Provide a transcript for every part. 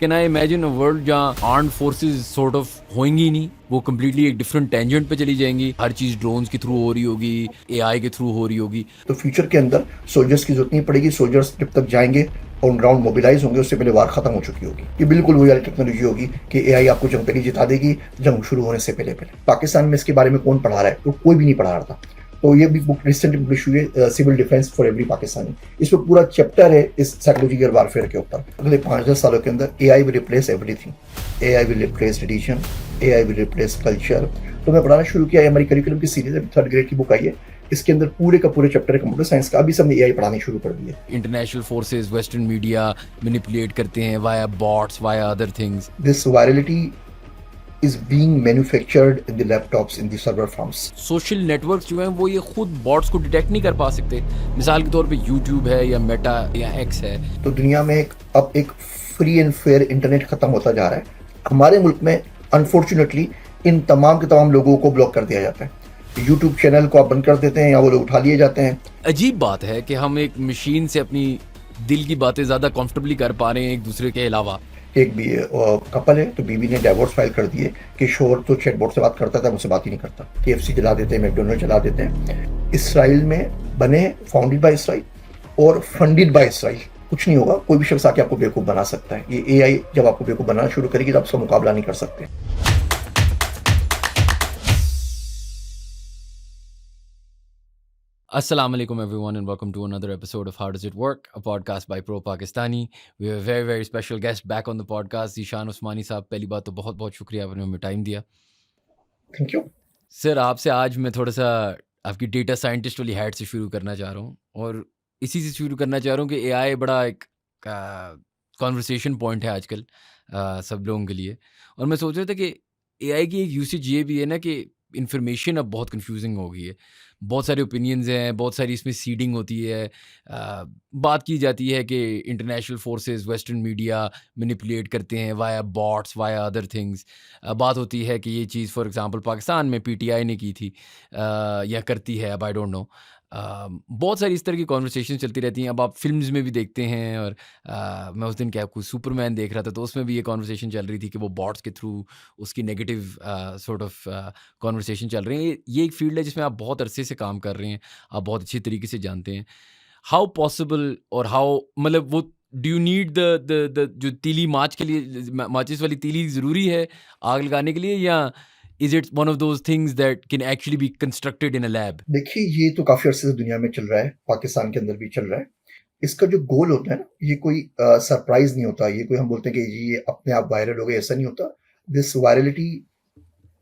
Can I imagine a world जहाँ armed forces sort of होंगी नहीं, वो कम्प्लीटली एक डिफरेंट टेंजेंट पे चली जाएंगी, हर चीज ड्रोन्स के थ्रू हो रही होगी, एआई के थ्रू हो रही होगी। तो फ्यूचर के अंदर सोल्जर्स की जरूरत नहीं पड़ेगी। सोल्जर्स जब तक जाएंगे ऑन ग्राउंड मोबिलाइज होंगे, उससे पहले वार खत्म हो चुकी होगी। ये बिल्कुल वही वाली टेक्नोलॉजी होगी कि एआई आपको जंग पे नहीं जिता देगी जंग शुरू होने से पहले पहले। पाकिस्तान में इसके बारे में कौन पढ़ा रहा है? तो कोई भी नहीं पढ़ा रहा था। तो ये भी बुक रिसेंटली पब्लिश हुई है, civil defence for every Pakistani. इसमें पूरा चैप्टर है इस साइकोलॉजिकल वारफेयर के ऊपर। अगले 5-10 सालों के अंदर AI will replace everything. AI will replace religion, AI will replace culture. तो मैं पढ़ाना शुरू किया, हमारी करिकुलम की सीरीज है, 3rd ग्रेड की बुक आई है। इसके अंदर पूरे का पूरे चैप्टर है कंप्यूटर साइंस का। अभी सबने एआई पढ़ानी शुरू कर दी है। International forces western media manipulate करते हैं via bots, via other things. This virality is being manufactured in the laptops in the server farms. Social networks जो हैं वो ये खुद बॉट्स को डिटेक्ट नहीं कर पा सकते। मिसाल के तौर पे यूट्यूब है या मेटा या एक्स है। तो दुनिया में अब एक फ्री एंड फेयर इंटरनेट खत्म होता जा रहा है। हमारे मुल्क में अनफॉर्चुनेटली इन तमाम के तमाम लोगों को ब्लॉक कर दिया जाता है। यूट्यूब चैनल को आप बंद कर देते हैं या वो लोग उठा लिए जाते हैं। अजीब बात है कि हम एक मशीन से अपनी दिल की बातें ज़्यादा कंफर्टेबली कर पा रहे हैं एक दूसरे के अलावा। एक भी कपल है तो बीवी ने डिवोर्स फाइल कर दिए कि शोहर तो चैटबॉट से बात करता था, मुझसे बात ही नहीं करता। KFC चला देते हैं, मैकडोनल्ड चला देते हैं। इसराइल में बने, फाउंडेड बाय इसराइल और फंडेड बाय इसराइल। कुछ नहीं होगा, कोई भी शख्स आके आपको बेवकूफ़ बना सकता है। ये एआई जब आपको बेवकूफ़ बनाना शुरू करेगी तो आप उसका मुकाबला नहीं कर सकते। Assalamu alaikum everyone and welcome to another episode of How Does It Work, a podcast by Pro Pakistani. We have a very very special guest back on the podcast, Zeeshan उस्मानी साहब। पहली बात तो बहुत बहुत शुक्रिया आपने हमें टाइम दिया। थैंक यू सर, आपसे आज मैं थोड़ा सा आपकी डेटा साइंटिस्ट वाली हैट से शुरू करना चाह रहा हूँ और इसी से शुरू करना चाह रहा हूँ कि एआई बड़ा एक कॉन्वर्सेशन पॉइंट है आजकल सब लोगों के लिए। और मैं सोच रहा था कि एआई की एक यूसेज ये भी है ना कि इन्फॉर्मेशन अब बहुत कंफ्यूजिंग हो गई है। बहुत सारे ओपिनियंस हैं, बहुत सारी इसमें सीडिंग होती है। बात की जाती है कि international forces western media manipulate करते हैं via bots, via other things. बात होती है कि ये चीज़ फॉर एग्जांपल पाकिस्तान में पीटीआई ने की थी या करती है, अब आई डोंट नो। बहुत सारी इस तरह की कॉन्वर्सेशन चलती रहती हैं। अब आप फिल्म्स में भी देखते हैं और मैं उस दिन क्या कोई सुपरमैन देख रहा था तो उसमें भी ये कॉन्वर्सेशन चल रही थी कि वो बॉट्स के थ्रू उसकी नेगेटिव सॉर्ट ऑफ कॉन्वर्सेशन चल रही है। ये एक फील्ड है जिसमें आप बहुत अरसे से काम कर रहे हैं, आप बहुत अच्छी तरीके से जानते हैं। हाउ पॉसिबल और हाउ मतलब वो डू यू नीड द जो तीली माच के लिए माचिस वाली तीली ज़रूरी है आग लगाने के लिए, या is it one of those things that can actually be constructed in a lab? देखिए, ये तो काफी अरसे से दुनिया में चल रहा है, पाकिस्तान के अंदर भी चल रहा है। इसका जो गोल होता है ना, ये कोई सरप्राइज नहीं होता। ये कोई हम बोलते हैं कि जी ये अपने आप वायरल हो गए, ऐसा नहीं होता। This virality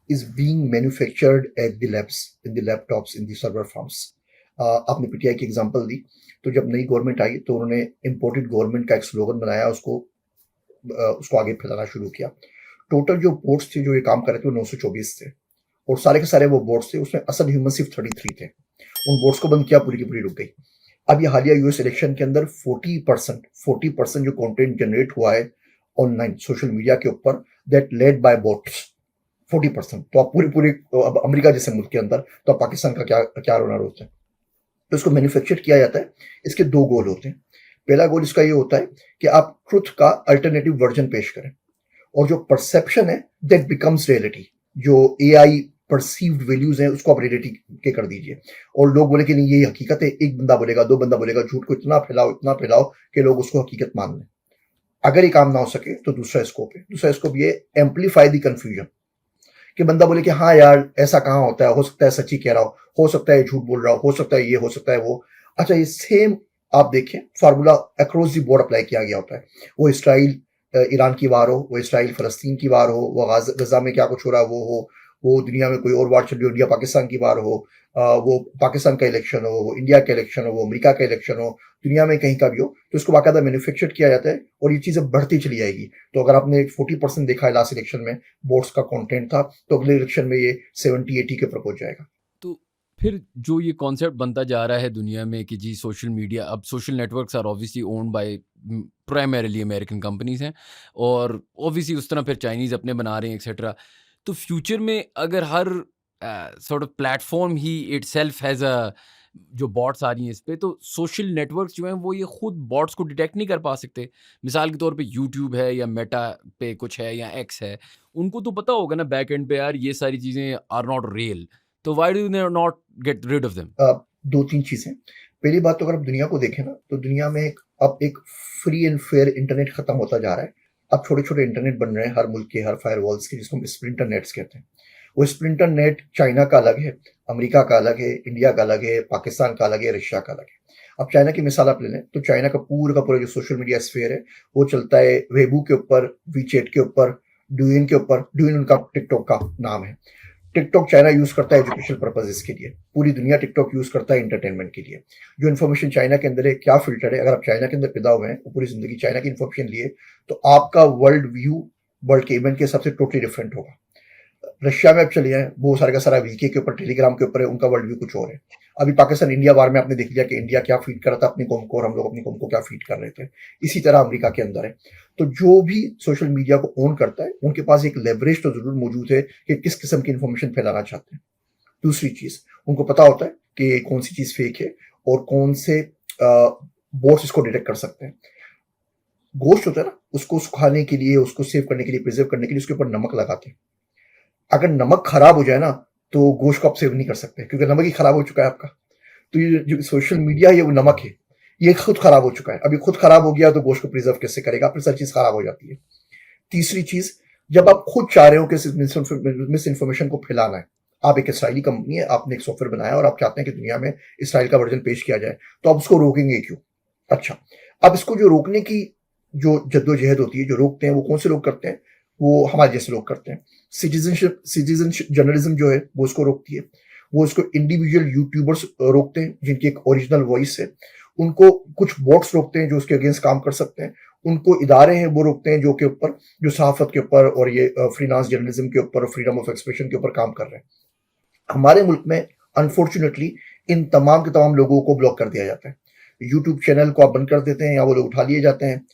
is being manufactured at the labs, in the laptops, in the server farms. आपने पीटीआई की एग्जांपल दी, तो जब नई गवर्नमेंट आई तो उन्होंने इम्पोर्टेड गवर्नमेंट का एक स्लोगन बनाया, उसको आगे फैलाना शुरू किया। टोटल जो बोर्ड्स थे जो ये काम कर रहे थे वो 924 थे और सारे के सारे वो बोर्ड्स थे, उसमें असल ह्यूमन सिर्फ 33 थे। उन बोर्ड्स को बंद किया, पूरी की पूरी रुक गई। अब ये हालिया यूएस इलेक्शन के अंदर 40% जो कंटेंट जनरेट हुआ है ऑनलाइन सोशल मीडिया के ऊपर, दैट लेड बाय बोट्स 40%। तो आप पूरी अब अमेरिका जैसे मुल्क के अंदर, तो आप पाकिस्तान का क्या रोना रोते हैं। तो इसको मैन्युफैक्चर किया जाता है। इसके 2 गोल होते हैं। पहला गोल इसका ये होता है कि आप ट्रुथ का अल्टरनेटिव वर्जन पेश करें और जो परसेप्शन है दैट बिकम्स रियलिटी। जो एआई परसीव्ड वैल्यूज हैं उसको आप रियलिटी के कर दीजिए और लोग बोले कि नहीं ये हकीकत है। एक बंदा बोलेगा, 2 बंदा बोलेगा, झूठ को इतना फैलाओ कि लोग उसको हकीकत मान लें। अगर ये काम ना हो सके तो दूसरा स्कोप है। दूसरा स्कोप ये एम्पलीफाई द कंफ्यूजन, कि बंदा बोले कि हाँ यार ऐसा कहाँ होता है, हो सकता है सच्ची कह रहा हो सकता है झूठ बोल रहा हो सकता है ये, हो सकता है वो। अच्छा, ये सेम आप देखें formula across the board apply किया गया होता है। वो इसराइल ईरान की वार हो, वो इसराइल फलस्तीन की वार हो, वो गजा में क्या कुछ हो रहा है वो हो, वो दुनिया में कोई और वार चल रही हो, इंडिया पाकिस्तान की वार हो, वो पाकिस्तान का इलेक्शन हो, वो इंडिया का इलेक्शन हो, वो अमेरिका का इलेक्शन हो, दुनिया में कहीं का भी हो, तो इसको बाकायदा मैन्युफैक्चर किया जाता है और ये चीज़ें बढ़ती चली जाएगी। तो अगर आपने 40% देखा है लास्ट इलेक्शन में बोट्स का कंटेंट था, तो अगले इलेक्शन में ये 70-80 के ऊपर पहुंच जाएगा। तो फिर जो ये कॉन्सेप्ट बनता जा रहा है दुनिया में कि जी सोशल मीडिया, अब social networks are obviously owned by primarily American companies हैं और ऑब्वियसली उस तरह फिर चाइनीज़ अपने बना रहे हैं एक्सेट्रा। तो फ्यूचर में अगर हर सॉर्ट ऑफ प्लेटफॉर्म ही इटसेल्फ हैज़ अ जो बॉट्स आ रही हैं इस पे, तो सोशल नेटवर्क्स जो हैं वो ये खुद बॉट्स को डिटेक्ट नहीं कर पा सकते। मिसाल के तौर पे यूट्यूब है या मेटा पे कुछ है या एक्स है, उनको तो पता होगा ना बैक एंड पे यार ये सारी चीज़ें आर नॉट रियल, तो why do they not get rid of them? 2-3 चीज़ें। पहली बात तो अगर आप दुनिया को देखें ना, तो दुनिया में अब एक फ्री एंड फेयर इंटरनेट खत्म होता जा रहा है। अब छोटे-छोटे इंटरनेट बन रहे हैं हर मुल्क के, हर फायरवॉल्स के, जिसको हम स्प्लिंटर नेट्स कहते हैं। वो स्प्लिंटर नेट चाइना का अलग है, अमेरिका का अलग है, इंडिया का अलग है, पाकिस्तान का अलग है, रशिया का अलग है। अब चाइना की मिसाल आप ले लें, तो चाइना का पूरा जो सोशल मीडिया स्फीयर है, वो चलता है वेबू के ऊपर, वीचैट के ऊपर, डुइन के ऊपर। डुइन उनका टिकटॉक का नाम है। टिकटॉक चाइना यूज करता है एजुकेशनल पर्पजेस के लिए, पूरी दुनिया टिकटॉक यूज करता है एंटरटेनमेंट के लिए। जो इन्फॉर्मेशन चाइना के अंदर है, क्या फिल्टर है, अगर आप चाइना के अंदर पैदा हुए हैं और पूरी जिंदगी चाइना की इन्फॉर्मेशन लिए, तो आपका वर्ल्ड व्यू वर्ल्ड के इवेंट के हिसाब से टोटली डिफरेंट होगा। रशिया में अब चले जाएं, वो सारे का सारा वीके के ऊपर, टेलीग्राम के ऊपर है, उनका वर्ल्ड व्यू कुछ और है। अभी पाकिस्तान इंडिया वार में आपने देख लिया कि इंडिया क्या फीड कर रहा था अपनी कौम को, और हम लोग अपनी कौम को क्या फीड कर रहे थे। इसी तरह अमेरिका के अंदर है। तो जो भी सोशल मीडिया को ओन करता है, उनके पास एक लेवरेज तो जरूर मौजूद है कि किस किस्म की इन्फॉर्मेशन फैलाना चाहते हैं। दूसरी चीज, उनको पता होता है कि कौन सी चीज फेक है और कौन से बोट्स इसको डिटेक्ट कर सकते हैं। गोश्त होता है ना, उसको सुखाने के लिए, उसको सेव करने के लिए, प्रिजर्व करने के लिए उसके ऊपर नमक लगाते हैं। अगर नमक खराब हो जाए ना, तो गोश्त को आप सेव नहीं कर सकते, क्योंकि नमक ही खराब हो चुका है आपका। तो ये जो सोशल मीडिया है, वो नमक है, ये खुद खराब हो चुका है। अभी खुद खराब हो गया तो गोश्त को प्रिजर्व कैसे करेगा, फिर सारी चीज खराब हो जाती है। तीसरी चीज, जब आप खुद चाह रहे हो कि मिस इन्फॉर्मेशन को फैलाना है, आप एक इसराइली कंपनी है, आपने एक सॉफ्टवेयर बनाया और आप चाहते हैं कि दुनिया में इसराइल का वर्जन पेश किया जाए, तो आप उसको रोकेंगे क्यों? अच्छा, अब इसको जो रोकने की जो जद्दोजहद होती है, जो रोकते हैं, वो कौन से लोग करते हैं? वो हमारे जैसे लोग करते हैं। सिटीजनशिप जर्नलिज्म जो है, वो उसको रोकती है। वो उसको इंडिविजुअल यूट्यूबर्स रोकते हैं जिनकी एक ओरिजिनल वॉइस है। उनको कुछ बॉट्स रोकते हैं जो उसके अगेंस्ट काम कर सकते हैं। उनको इदारे हैं वो रोकते हैं जो सहाफत के ऊपर और ये फ्रीलांस जर्नलिज्म के ऊपर और फ्रीडम ऑफ एक्सप्रेशन के ऊपर काम कर रहे हैं। हमारे मुल्क में अनफॉर्चुनेटली इन तमाम के तमाम लोगों को ब्लॉक कर दिया जाता है। यूट्यूब चैनल को आप बंद कर देते हैं या वो लोग उठा लिए जाते हैं।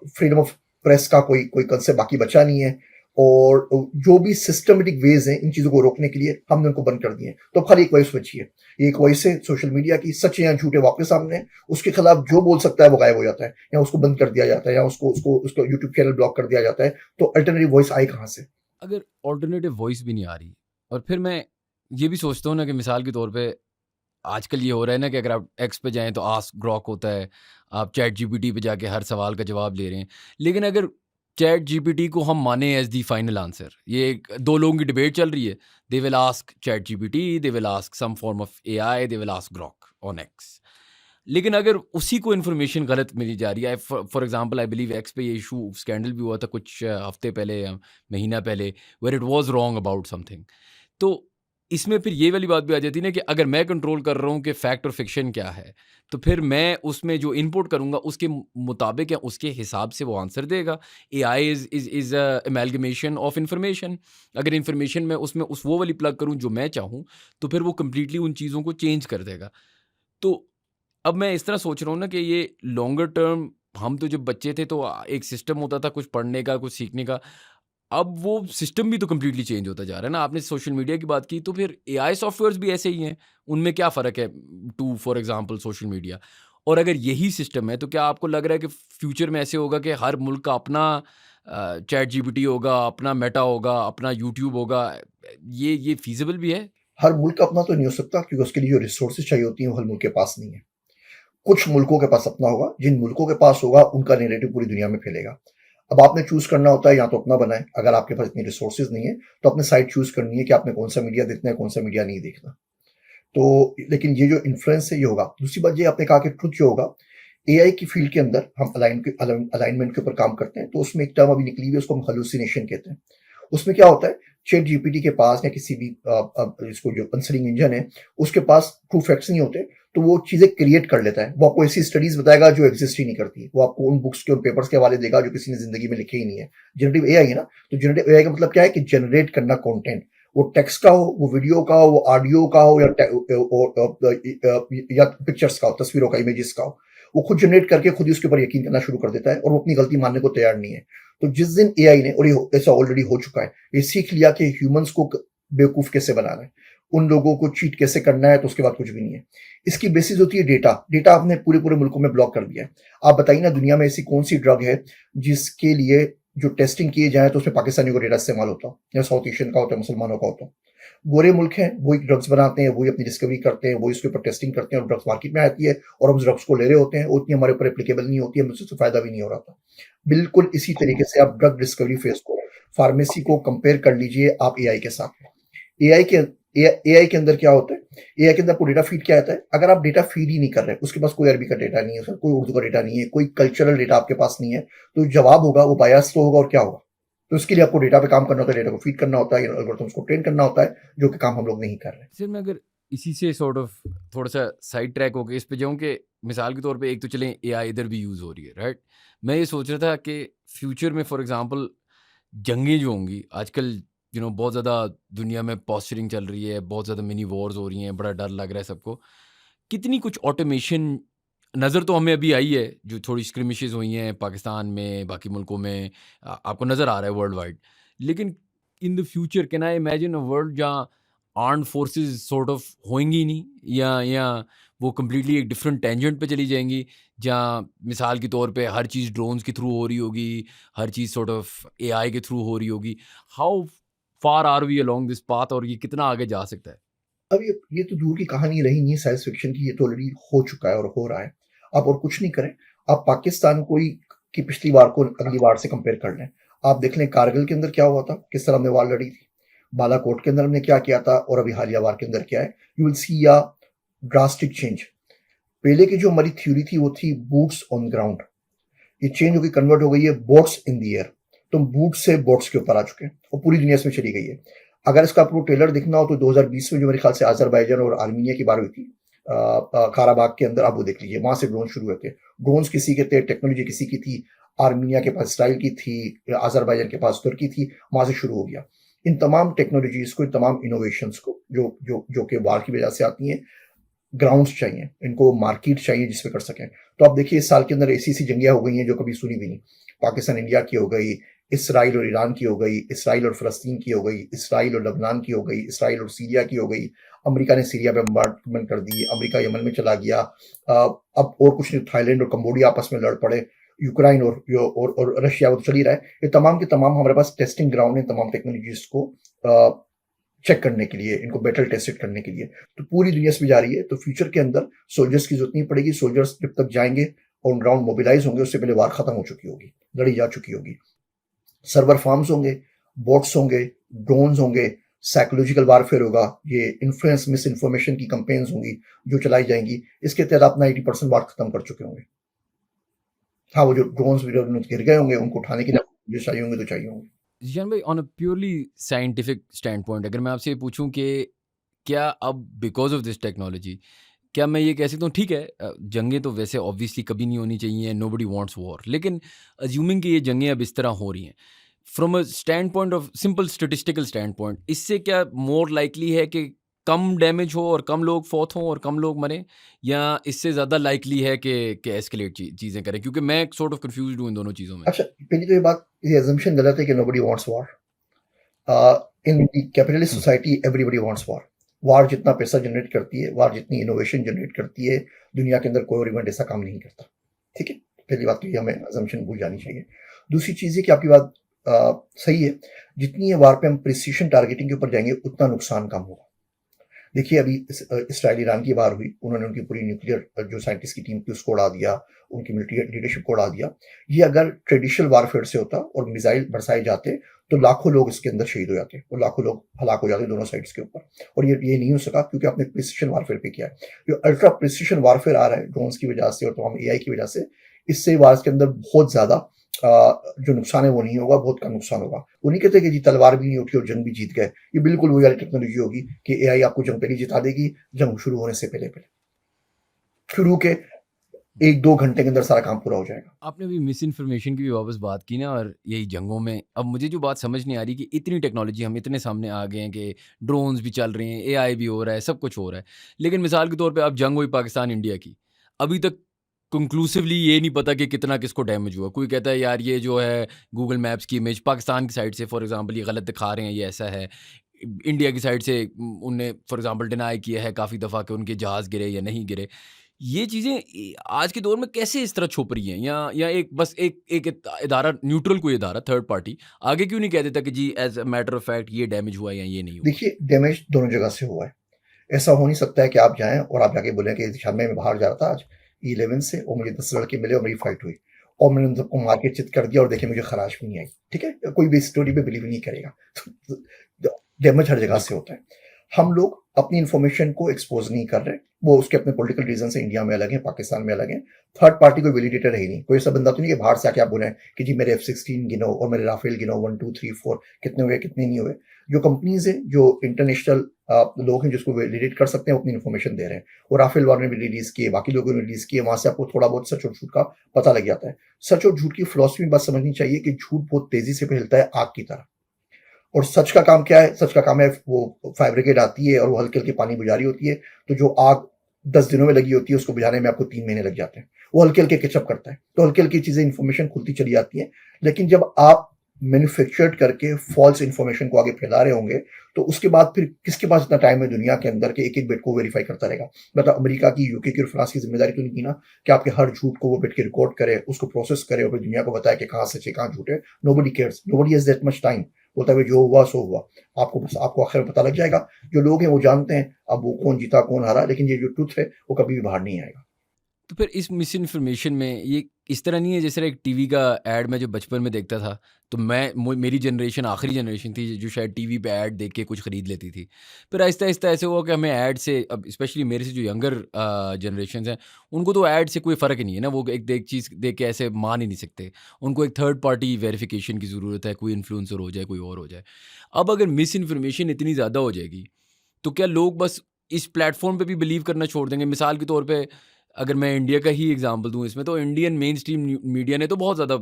फ्रीडम ऑफ प्रेस का कोई कोई कंसेप्ट बाकी बचा नहीं है। और जो भी सिस्टमेटिक वेज हैं इन चीजों को रोकने के लिए, हमने उनको बंद कर दिए। तो अब खाली एक वॉइस बची है। एक वॉइस है सोशल मीडिया की, सच या झूठे वापस सामने है। उसके खिलाफ जो बोल सकता है वो गायब हो जाता है, या उसको बंद कर दिया जाता है, या उसको यूट्यूब चैनल ब्लॉक कर दिया जाता है। तो अल्टरनेटिव वॉइस आई कहाँ से? अगर ऑल्टरनेटिव वॉइस भी नहीं आ रही, और फिर मैं ये भी सोचता हूँ ना कि मिसाल के तौर पे आजकल ये हो रहा है ना कि अगर आप एक्स पे जाएँ तो आस्क ग्रॉक होता है, आप चैट जीपीटी पे जाके हर सवाल का जवाब ले रहे हैं। लेकिन अगर चैट जीपीटी को हम माने एज़ द फाइनल आंसर, ये एक 2 लोगों की डिबेट चल रही है, they will ask ChatGPT, they will ask some form of AI, they will ask Grok on X. लेकिन अगर उसी को इन्फॉर्मेशन गलत मिली जा रही है, for example I believe x पे ये इशू स्कैंडल भी हुआ था कुछ हफ्ते पहले या महीना पहले, where it was wrong about something. तो इसमें फिर ये वाली बात भी आ जाती है ना कि अगर मैं कंट्रोल कर रहा हूँ कि फैक्ट और फिक्शन क्या है, तो फिर मैं उसमें जो इनपुट करूँगा उसके मुताबिक या उसके हिसाब से वो आंसर देगा। AI is a amalgamation of information. अगर इन्फॉर्मेशन मैं उसमें उस वो वाली प्लग करूँ जो मैं चाहूँ, तो फिर वो कंप्लीटली उन चीज़ों को चेंज कर देगा। तो अब मैं इस तरह सोच रहा हूँ ना कि ये लॉन्गर टर्म, हम तो जब बच्चे थे तो एक सिस्टम होता था कुछ पढ़ने का, कुछ सीखने का। अब वो सिस्टम भी तो कंप्लीटली चेंज होता जा रहा है ना। आपने सोशल मीडिया की बात की, तो फिर एआई सॉफ्टवेयर्स भी ऐसे ही हैं। उनमें क्या फ़र्क है to for example social media? और अगर यही सिस्टम है, तो क्या आपको लग रहा है कि फ्यूचर में ऐसे होगा कि हर मुल्क का अपना चैट जीपीटी होगा, अपना मेटा होगा, अपना यूट्यूब होगा? ये फ़ीज़िबल भी है? हर मुल्क का अपना तो नहीं हो सकता, क्योंकि उसके लिए जो रिसोर्सेज चाहिए होती हैं वो हर मुल्क के पास नहीं है। कुछ मुल्कों के पास अपना होगा, जिन मुल्कों के पास होगा उनका नैरेटिव पूरी दुनिया में फैलेगा। अब आपने चूज करना होता है, या तो अपना बनाए, अगर आपके पास इतनी रिसोर्सेज नहीं है तो अपने साइड चूज करनी है कि आपने कौन सा मीडिया देखना है, कौन सा मीडिया नहीं देखना। तो लेकिन ये जो इन्फ्लुएंस है ये होगा। दूसरी बात ये आपने कहा कि ट्रुथ जो होगा, एआई की फील्ड के अंदर हम अलाइनमेंट के ऊपर काम करते हैं, तो उसमें एक टर्म अभी निकली हुई है, उसको हम हेलुसिनेशन कहते हैं। उसमें क्या होता है, चैट जीपीटी के पास या किसी भी इसको जो आंसरिंग इंजन है उसके पास ट्रू फैक्ट्स नहीं होते, तो वो चीजें क्रिएट कर लेता है। वो आपको ऐसी स्टडीज बताएगा जो एग्जिस्ट ही नहीं करती। वो आपको उन बुक्स के, उन पेपर्स के हवाले देगा जो किसी ने जिंदगी में लिखे ही नहीं है। जनरेटिव एआई है ना, तो जनरेटिव एआई का मतलब क्या है कि जनरेट करना कंटेंट, वो टेक्स्ट का हो, वो वीडियो का हो, वो ऑडियो का हो, या पिक्चर्स का हो, तस्वीरों का, इमेजेस का हो, वो खुद जनरेट करके खुद ही उसके ऊपर यकीन करना शुरू कर देता है और वो अपनी गलती मानने को तैयार नहीं है। तो जिस दिन एआई ने, और ये ऐसा ऑलरेडी हो चुका है, ये सीख लिया कि ह्यूमंस को बेवकूफ कैसे बनाना है, उन लोगों को चीट कैसे करना है, तो उसके बाद कुछ भी नहीं है। इसकी बेसिस होती है डेटा। डेटा आपने पूरे मुल्कों में ब्लॉक कर दिया है। आप बताइए ना, दुनिया में ऐसी कौन सी ड्रग है जिसके लिए जो टेस्टिंग किए जाए तो उसमें पाकिस्तानियों का डेटा इस्तेमाल होता हो, या साउथ एशियन का होता है, मुसलमानों का होता हो। गोरे मुल्क हैं, वही ड्रग्स बनाते हैं, वही अपनी डिस्कवरी करते हैं, वही उसके ऊपर टेस्टिंग करते हैं, और ड्रग्स मार्केट में आती है और हम उस ड्रग्स को ले रहे होते हैं। वो इतनी हमारे ऊपर एप्लीकेबल नहीं होती है, मुझसे तो फायदा भी नहीं हो रहा था। बिल्कुल इसी तरीके से आप ड्रग डिस्कवरी फेज को, फार्मेसी को कंपेयर कर लीजिए आप एआई के साथ। एआई के एआई के अंदर क्या होता है? एआई के अंदर आपको डेटा फीड क्या आता है? अगर आप डेटा फीड ही नहीं कर रहे, उसके पास कोई अरबी का डेटा नहीं है, उसका कोई उर्दू का डेटा नहीं है, कोई कल्चरल डेटा आपके पास नहीं है, तो जवाब होगा वो बायस तो होगा, और क्या होगा? तो इसके लिए आपको डेटा पे काम करना होता है, डेटा को फीड करना होता है, एल्गोरिथम्स को ट्रेन करना होता है, जो कि काम हम लोग नहीं कर रहे। सर मैं अगर इसी से सॉर्ट ऑफ थोड़ा सा साइड ट्रैक होकर इस पे जाऊँ कि मिसाल के तौर पे एक तो चलें एआई इधर भी यूज़ हो रही है, राइट? मैं ये सोच रहा था कि फ्यूचर में फॉर एग्जांपल जंगें जो होंगी आजकल, बहुत ज़्यादा दुनिया में पॉस्चरिंग चल रही है, बहुत ज़्यादा मिनी वॉर्स हो रही हैं, बड़ा डर लग रहा है सबको। कितनी कुछ ऑटोमेशन नज़र तो हमें अभी आई है, जो थोड़ी स्क्रिमिशेस हुई हैं पाकिस्तान में, बाकी मुल्कों में, आपको नज़र आ रहा है वर्ल्ड वाइड। लेकिन in the future can I imagine a world जहाँ आर्म्ड फोर्सेस सॉर्ट ऑफ होंगी ही नहीं, या वो कम्प्लीटली एक डिफरेंट टेंजेंट पे चली जाएंगी, जहाँ मिसाल के तौर पे हर चीज़ ड्रोन्स के थ्रू हो रही होगी, हर चीज़ सॉर्ट ऑफ एआई के थ्रू हो रही होगी। How far are we along this path, और ये कितना आगे जा सकता है? अब ये तो दूर की कहानी रही नहीं साइंस फिक्शन की, ये तो ऑलरेडी हो चुका है और हो रहा है। आप और कुछ नहीं करें, आप पाकिस्तान को ही की पिछली बार को अगली बार से कंपेयर कर लें। आप देख लें कारगिल के अंदर क्या हुआ था, किस तरह हमने वार लड़ी थी। बालाकोट के अंदर हमने क्या किया था, और अभी हालिया वार के अंदर क्या है। You will see a drastic change. पहले की जो हमारी थ्योरी थी वो थी बूट्स ऑन ग्राउंड। ये चेंज होकर कन्वर्ट हो गई है बोट्स इन दी एयर। तो हम बूट से बोट्स के ऊपर आ चुके हैं और पूरी दुनिया इसमें चली गई है। अगर इसका आपको ट्रेलर देखना हो तो 2020 में जो मेरे ख्याल से अजरबैजान और आर्मीनिया की बात हुई थी, काराबाग के अंदर, आप वो देख लीजिए, वहां से ड्रोन शुरू हुए थे। ड्रोन्स किसी के थे, टेक्नोलॉजी किसी की थी, आर्मीनिया के पास इसराइल की थी, अजरबैजान के पास तुर्की थी, वहां से शुरू हो गया। इन तमाम टेक्नोलॉजीज को, इन तमाम इनोवेशंस को, जो जो जो कि वार की वजह से आती हैं, ग्राउंड्स चाहिए, इनको मार्केट चाहिए जिसपे कर सकें। तो आप देखिए इस साल के अंदर ऐसी जंगियां हो गई हैं जो कभी सुनी भी नहीं। पाकिस्तान इंडिया की हो गई, इसराइल और ईरान की हो गई, इसराइल और फलस्तीन की हो गई, इसराइल और लबनान की हो गई, इसराइल और सीरिया की हो गई। अमेरिका ने सीरिया पे बम्बार्डमेंट कर दी, अमेरिका यमन में चला गया। अब और कुछ नहीं, थाईलैंड और कंबोडिया आपस में लड़ पड़े, यूक्रेन और रशिया, वो तो चल ही रहा है। ये तमाम के तमाम हमारे पास टेस्टिंग ग्राउंड है तमाम टेक्नोलॉजीज को चेक करने के लिए, इनको बेटर टेस्टेड करने के लिए। तो पूरी दुनिया इसमें जा रही है। तो फ्यूचर के अंदर सोल्जर्स की जरूरत नहीं पड़ेगी। सोल्जर्स जब तक जाएंगे ऑन ग्राउंड मोबिलाइज होंगे, उससे पहले वार खत्म हो चुकी होगी, लड़ी जा चुकी होगी। सर्वर फार्म्स होंगे, बोट्स होंगे, ड्रोन्स होंगे, साइकोलॉजिकल वारफेयर होगा, ये इन्फ्लुएंस मिस इन्फॉर्मेशन की कंपेन्स होंगी जो चलाई जाएंगी। इसके तहत आप 90% वार खत्म कर चुके होंगे। हाँ, वो जो ड्रोन्स गिर गए होंगे उनको उठाने के लिए चाहिए होंगे तो चाहिए होंगे। जियान भाई, on a purely scientific stand point अगर मैं आपसे ये पूछूं कि क्या अब बिकॉज ऑफ दिस टेक्नोलॉजी, क्या मैं ये कह सकता हूँ ठीक है, जंगें तो वैसे ऑब्वियसली कभी नहीं होनी चाहिए, नोबडी वांट्स वॉर, लेकिन अज्यूमिंग कि ये जंगें अब इस तरह हो रही हैं, from a stand point of simple statistical stand point, इससे क्या मोर लाइकली है कि कम डैमेज हो और कम लोग फौत हों और कम लोग मरें, या इससे ज़्यादा लाइकली है कि एस्केलेट चीज़ें करें? क्योंकि मैं सॉर्ट ऑफ कंफ्यूज हूँ इन दोनों चीज़ों में। अच्छा, पहली तो ये assumption गलत है कि nobody wants war. In the capitalist hmm, society, everybody wants war. वार जितना पैसा जनरेट करती है, वार जितनी इनोवेशन जनरेट करती है, दुनिया के अंदर कोई और इवेंट ऐसा काम नहीं करता। ठीक है, पहली बात तो ये हमें assumption भूल जानी चाहिए। दूसरी चीज है कि आपकी बात सही है, जितनी ये वार पे हम प्रिसीशन टारगेटिंग के ऊपर जाएंगे उतना नुकसान कम होगा। देखिए अभी इसराइल ईरान की बार हुई, उन्होंने उनकी पूरी न्यूक्लियर जो साइंटिस्ट की टीम थी उसको उड़ा दिया, उनकी मिलिट्री लीडरशिप को उड़ा दिया। ये अगर ट्रेडिशनल वारफेयर से होता और मिसाइल बरसाए जाते तो लाखों लोग इसके अंदर शहीद हो जाते और लाखों लोग हलाक हो जाते दोनों साइड्स के ऊपर। और ये नहीं हो सका क्योंकि आपने प्रिसिशन वारफेयर पे किया है। जो अल्ट्रा प्रिसिशन वारफेयर आ रहा है ड्रोन्स की वजह से और तमाम एआई की वजह से, इससे वार के अंदर बहुत ज्यादा जो नुकसान है वो नहीं होगा, बहुत कम नुकसान होगा। वो नहीं कहते कि जी तलवार भी नहीं उठी और जंग भी जीत गए। ये बिल्कुल वही वाली टेक्नोलॉजी होगी कि एआई आपको जंग पहले जिता देगी, जंग शुरू होने से पहले पहले, शुरू के 1-2 घंटे के अंदर सारा काम पूरा हो जाएगा। आपने भी मिस इन्फॉर्मेशन की भी वापस बात की ना, और यही जंगों में अब मुझे जो बात समझ नहीं आ रही कि इतनी टेक्नोलॉजी हम इतने सामने आ गए हैं कि ड्रोन्स भी चल रहे हैं, एआई भी हो रहा है, सब कुछ हो रहा है, लेकिन मिसाल के तौर पे अब जंग हुई पाकिस्तान इंडिया की, अभी तक कंक्लूसिवली ये नहीं पता कि कितना किसको डैमेज हुआ। कोई कहता है यार ये जो है गूगल मैप्स की इमेज पाकिस्तान की साइड से फॉर एग्जांपल ये गलत दिखा रहे हैं, ये ऐसा है। इंडिया की साइड से उनने फॉर एग्ज़ाम्पल डिनाई किया है काफ़ी दफ़ा कि उनके जहाज़ गिरे या नहीं गिरे। ये चीज़ें आज के दौर में कैसे इस तरह छुप रही हैं? या एक बस एक इदारा न्यूट्रल कोई इदारा थर्ड पार्टी आगे क्यों नहीं कह देता कि जी as a matter of fact ये डैमेज हुआ है या ये नहीं हुआ? देखिए, डैमेज दोनों जगह से हुआ है। ऐसा हो नहीं सकता है कि आप जाएँ और आप जाके बोलें कि शाम में मैं बाहर जा रहा था आज 11 से और मुझे 10 लड़के मिले और मेरी फाइट हुई और मैंने उन सबको मार के चित कर दिया और देखिए मुझे खराश भी नहीं आई, ठीक है? कोई भी स्टोरी पे बिलीव नहीं करेगा। तो डैमेज हर जगह से बिल्कुल। होता है। हम लोग अपनी इन्फॉर्मेशन को एक्सपोज़ नहीं कर रहे। वो उसके अपने पॉलिटिकल रीज़न से इंडिया में अलग है, पाकिस्तान में अलग है। थर्ड पार्टी कोई वैलिडेटर है ही नहीं। कोई ऐसा बंदा तो नहीं कि बाहर से आके आप बोलें कि जी मेरे F-16 गिनो और मेरे राफेल गिनो 1, 2, 3, 4 कितने हुए, कितने नहीं हुए। जो कंपनीज़ हैं, जो इंटरनेशनल लोग हैं जिसको वैलिडेट कर सकते हैं, वो अपनी इन्फॉर्मेशन दे रहे हैं। वो राफेल वालों ने भी रिलीज़ किए, बाकी लोगों ने रिलीज़ किए, वहाँ से आपको थोड़ा बहुत सच और झूठ का पता लग जाता है। सच और झूठ की फिलॉसफी बस समझनी चाहिए कि झूठ बहुत तेज़ी से फैलता है आग की तरह। और सच का काम क्या है? सच का काम है वो फायर ब्रिगेड आती है और वो हल्के-हल्के पानी बुझा रही होती है, तो जो आग 10 दिनों में लगी होती है उसको बुझाने में आपको 3 महीने लग जाते हैं। वो हल्के-हल्के कैच-अप करता है। तो हल्की-हल्की चीज़ें इन्फॉर्मेशन खुलती चली जाती है। लेकिन जब आप मैन्युफैक्चर्ड करके फ़ॉल्स इन्फॉर्मेशन को आगे फैला रहे होंगे, तो उसके बाद फिर किसके पास इतना टाइम है दुनिया के अंदर के एक-एक बिट को वेरीफ़ाई करता रहेगा? मतलब अमेरिका की, यूके की और फ्रांस की ज़िम्मेदारी तो नहीं की ना कि आपके हर झूठ को वो बैठ के रिकॉर्ड करे, उसको प्रोसेस करे और फिर दुनिया को बताए कि कहाँ सच है, कहाँ झूठ है। Nobody cares, nobody has that much time. बोलता है जो हुआ सो हुआ। आपको बस आपको आखिर में पता लग जाएगा। जो लोग हैं वो जानते हैं अब वो कौन जीता कौन हारा, लेकिन ये जो ट्रुथ है वो कभी भी बाहर नहीं आएगा। तो फिर इस मिस इन्फॉर्मेशन में ये इस तरह नहीं है जैसे एक टीवी का ऐड मैं जब बचपन में देखता था तो मेरी जनरेशन आखिरी जनरेशन थी जो शायद टीवी पे ऐड देख के कुछ खरीद लेती थी। फिर आहिस्ता आहिस्ता ऐसे हुआ कि हमें ऐड से अब स्पेशली मेरे से जो यंगर जनरेशन हैं उनको तो ऐड से कोई फ़र्क ही नहीं है ना, वो एक चीज़ देख के ऐसे मान ही नहीं सकते। उनको एक थर्ड पार्टी वेरिफिकेशन की ज़रूरत है, कोई इन्फ्लुएंसर हो जाए कोई और हो जाए। अब अगर मिस इन्फॉर्मेशन इतनी ज़्यादा हो जाएगी तो क्या लोग बस इस प्लेटफ़ॉर्म पे भी बिलीव करना छोड़ देंगे? मिसाल के तौर पे अगर मैं इंडिया का ही एग्ज़ाम्पल दूँ इसमें, तो इंडियन मेनस्ट्रीम मीडिया ने तो बहुत ज़्यादा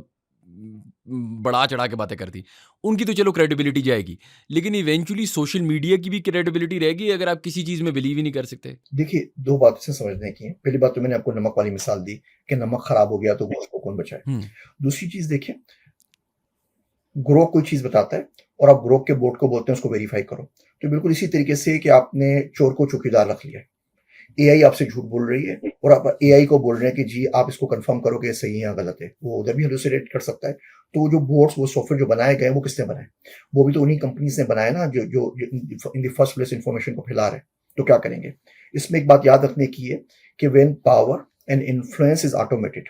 बढ़ा-चढ़ा के बातें कर दी। उनकी तो चलो क्रेडिबिलिटी जाएगी, लेकिन इवेंचुअली सोशल मीडिया की भी क्रेडिबिलिटी रहेगी अगर आप किसी चीज़ में बिलीव ही नहीं कर सकते। देखिए 2 बात इसमें समझने की हैं। पहली बात तो मैंने आपको नमक वाली मिसाल दी कि नमक खराब हो गया तो गोश्त को कौन बचाए। हुँ, दूसरी चीज़ देखिए, ग्रो कोई चीज़ बताता है और आप ग्रो के बोर्ड को बोलते हैं उसको वेरीफ़ाई करो। तो बिल्कुल इसी तरीके से कि आपने चोर को चौकीदार रख लिया है। एआई आपसे झूठ बोल रही है और आप एआई को बोल रहे हैं कि जी आप इसको कंफर्म करो कि ये सही है या गलत है। वो उधर भी हेलुसिनेट कर सकता है। तो जो बोट्स वो सॉफ्टवेयर जो बनाए गए हैं वो किसने बनाए? वो भी तो उन्हीं कंपनीज़ ने बनाए ना जो जो जो in the first place information को फैला रहे हैं। तो क्या करेंगे? इसमें एक बात याद रखने की है कि when power and influence is automated,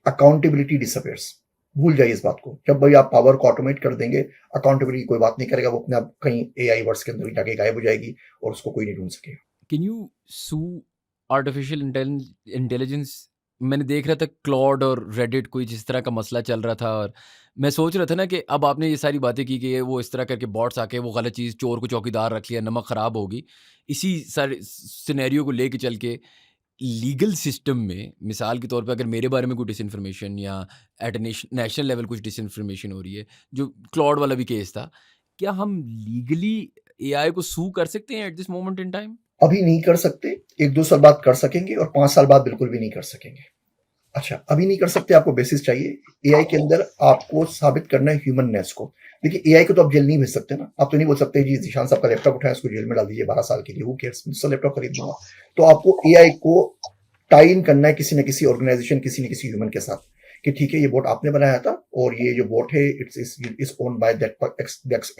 accountability disappears. भूल जाइए इस बात को। जब भी आप पावर को ऑटोमेट कर देंगे, अकाउंटेबिलिटी कोई बात नहीं करेगा, वो अपने आप कहीं एआई वर्ड्स के अंदर जाके गायब हो जाएगी और उसको कोई नहीं ढूँढ सकेगा। Can you sue artificial intelligence? मैंने देख रहा था क्लॉड और रेडिट कोई जिस तरह का मसला चल रहा था और मैं सोच रहा था ना कि अब आपने ये सारी बातें की कि ये वो इस तरह करके बॉट्स आके वो गलत चीज़ चोर को चौकीदार रख लिया, नमक ख़राब होगी। इसी सारे सिनेरियो को लेके चल के लीगल सिस्टम में मिसाल के तौर पे अगर मेरे बारे में कोई डिसइन्फॉर्मेशन या एट अ नेशनल लेवल कुछ डिसइन्फॉर्मेशन हो रही है, जो क्लॉड वाला भी केस था, क्या हम लीगली एआई को सू कर सकते हैं at this moment in time? अभी नहीं कर सकते, 1-2 साल बाद कर सकेंगे और 5 साल बाद बिल्कुल भी नहीं कर सकेंगे। अच्छा, अभी नहीं कर सकते, आपको बेसिस चाहिए। एआई के अंदर आपको साबित करना है ह्यूमननेस को। देखिए, एआई को तो आप जेल नहीं भेज सकते ना। आप तो नहीं बोल सकते जी ज़ीशान साहब का लैपटॉप उठाएँ, उसको जेल में डाल दीजिए 12 साल के लिए, हू केयर्स? मैं दूसरा लैपटॉप खरीद लूँगा। तो आपको एआई को टाई इन करना है किसी न किसी ऑर्गेनाइज़ेशन, किसी न किसी ह्यूमन के साथ कि ठीक है, ये बॉट आपने बनाया था और ये जो बॉट है it's owned by that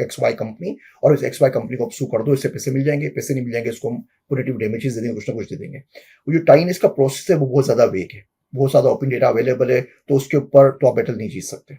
X Y company और इस एक्स वाई कंपनी को आप सू कर दो, इससे पैसे मिल जाएँगे। पैसे नहीं मिल जाएँगे, इसको हम पुनिटिव डैमेजेस दे देंगे, कुछ ना कुछ दे देंगे। वो जो टाई इन इसका प्रोसेस है, वो बहुत ज़्यादा वेग है। बहुत ज़्यादा ओपन डेटा अवेलेबल है, तो उसके ऊपर तो आप बैटल नहीं जीत सकते।